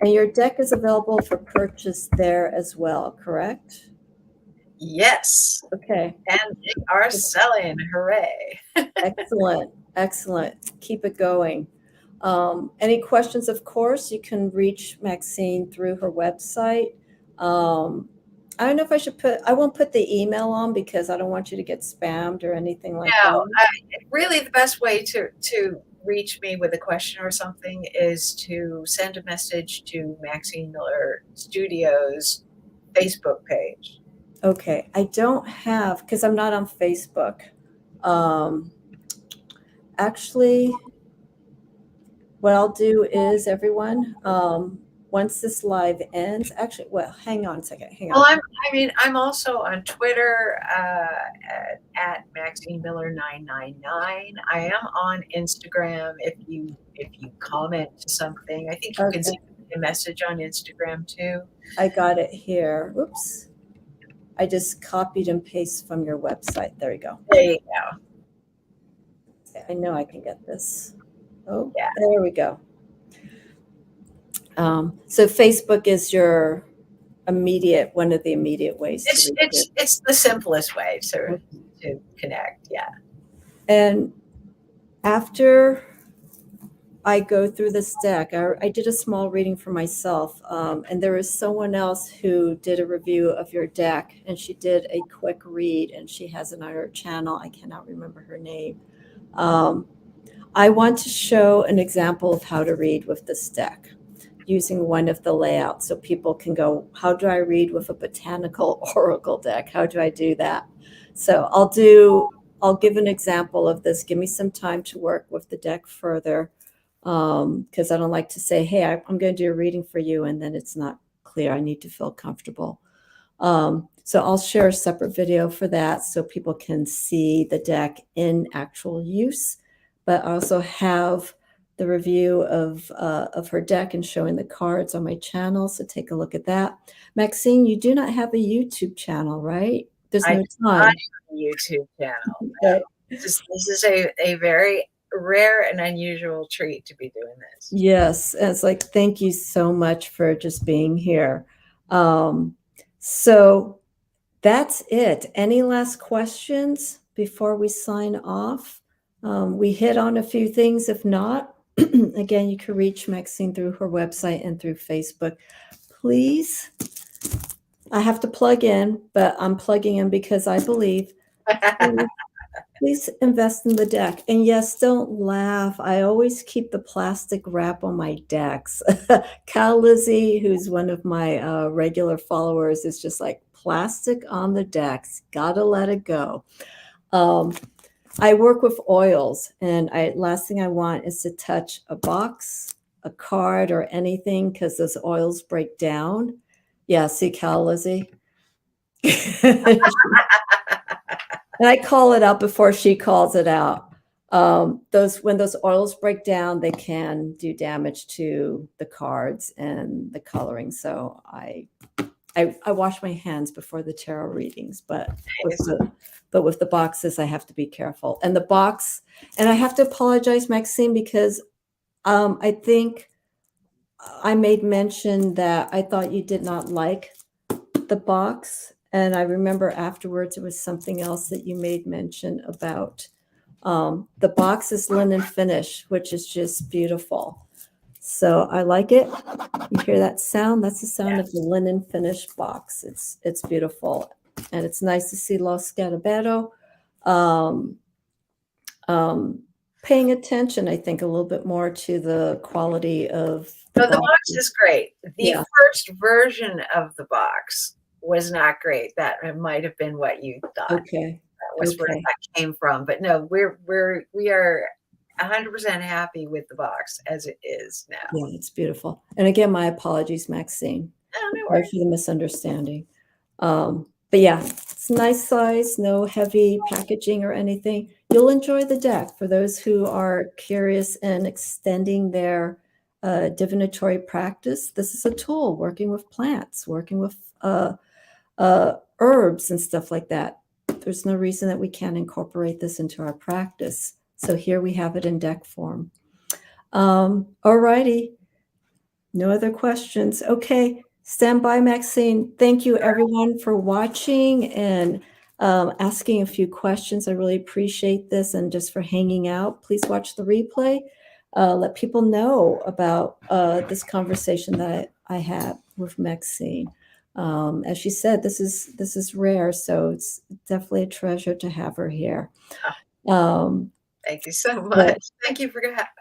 And your deck is available for purchase there as well, correct? Yes, Okay. and they are selling. Hooray! Excellent. Excellent. Keep it going. Any questions, of course, you can reach Maxine through her website. I don't know if I won't put the email on because I don't want you to get spammed or anything like Now, that. really, the best way to reach me with a question or something is to send a message to Maxine Miller Studios Facebook page. Okay, I don't have, because I'm not on Facebook. Um, Actually, what I'll do is, everyone, once this live ends, actually, well, hang on a second, hang Well, on. I mean, I'm also on Twitter at Maxine Miller 999. I am on Instagram. If you comment to something, I think you can Okay, send me a message on Instagram too. I got it here. Oops. I just copied and pasted from your website. There you go. There you go. I know I can get this. Oh, Yeah, there we go. So Facebook is your immediate, one of the immediate ways to reach it. it's the simplest way to connect. Yeah. And after I go through this deck, I did a small reading for myself, and there is someone else who did a review of your deck, and she did a quick read, and she has it on her channel. I cannot remember her name. I want to show an example of how to read with this deck using one of the layouts so people can go, how do I read with a botanical oracle deck? How do I do that? So I'll give an example of this. Give me some time to work with the deck further, because I don't like to say, hey, I'm going to do a reading for you, and then it's not clear. I need to feel comfortable. So I'll share a separate video for that so people can see the deck in actual use, but I also have the review of her deck and showing the cards on my channel. So take a look at that. Maxine, you do not have a YouTube channel, right? There's I no do not have time. a YouTube channel. No. Okay. This is a very rare and unusual treat to be doing this. Yes, and it's like, thank you so much for just being here. So that's it. Any last questions before we sign off? We hit on a few things. If not, again, you can reach Maxine through her website and through Facebook. Please, I have to plug in, but I'm plugging in because I believe. Please invest in the deck. And yes, don't laugh. I always keep the plastic wrap on my decks. Cal Lizzie, who's one of my regular followers, is just like, plastic on the decks. Gotta let it go. I work with oils, and last thing I want is to touch a box, a card, or anything, because those oils break down. Yeah, see, Cal Lizzie? And I call it out before she calls it out. When those oils break down, they can do damage to the cards and the coloring. So I wash my hands before the tarot readings, but with the boxes, I have to be careful. And the box, and I have to apologize, Maxine, because I think I made mention that I thought you did not like the box. And I remember afterwards, it was something else that you made mention about. The box is linen finish, which is just beautiful. So I like it. You hear that sound? That's the sound of the linen finish box. It's beautiful. And it's nice to see Lo Scarabero paying attention, I think, a little bit more to the quality of the So the box. box is great. The Yeah. first version of the box was not great. That might have been what you thought. Okay. That was where that came from. But no, we are 100% happy with the box as it is now. Yeah, it's beautiful. And again, my apologies, Maxine. Oh, no Sorry worries. for the misunderstanding. But yeah, it's nice size, no heavy packaging or anything. You'll enjoy the deck. For those who are curious in extending their divinatory practice, this is a tool, working with plants, working with herbs and stuff like that. There's no reason that we can't incorporate this into our practice. So here we have it in deck form. All righty. No other questions. Okay. Stand by, Maxine. Thank you, everyone, for watching and asking a few questions. I really appreciate this, and just for hanging out. Please watch the replay. Let people know about this conversation that I had with Maxine. As she said, this is rare, so it's definitely a treasure to have her here. Thank you so much. Thank you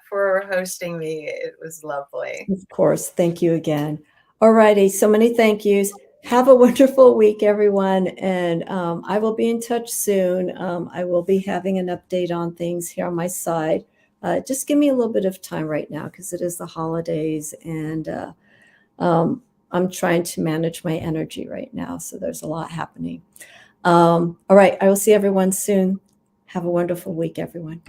for hosting me. It was lovely. Of course. Thank you again. All righty. So many thank yous. Have a wonderful week, everyone, and I will be in touch soon. I will be having an update on things here on my side. Just give me a little bit of time right now because it is the holidays, and I'm trying to manage my energy right now, so there's a lot happening. All right, I will see everyone soon. Have a wonderful week, everyone.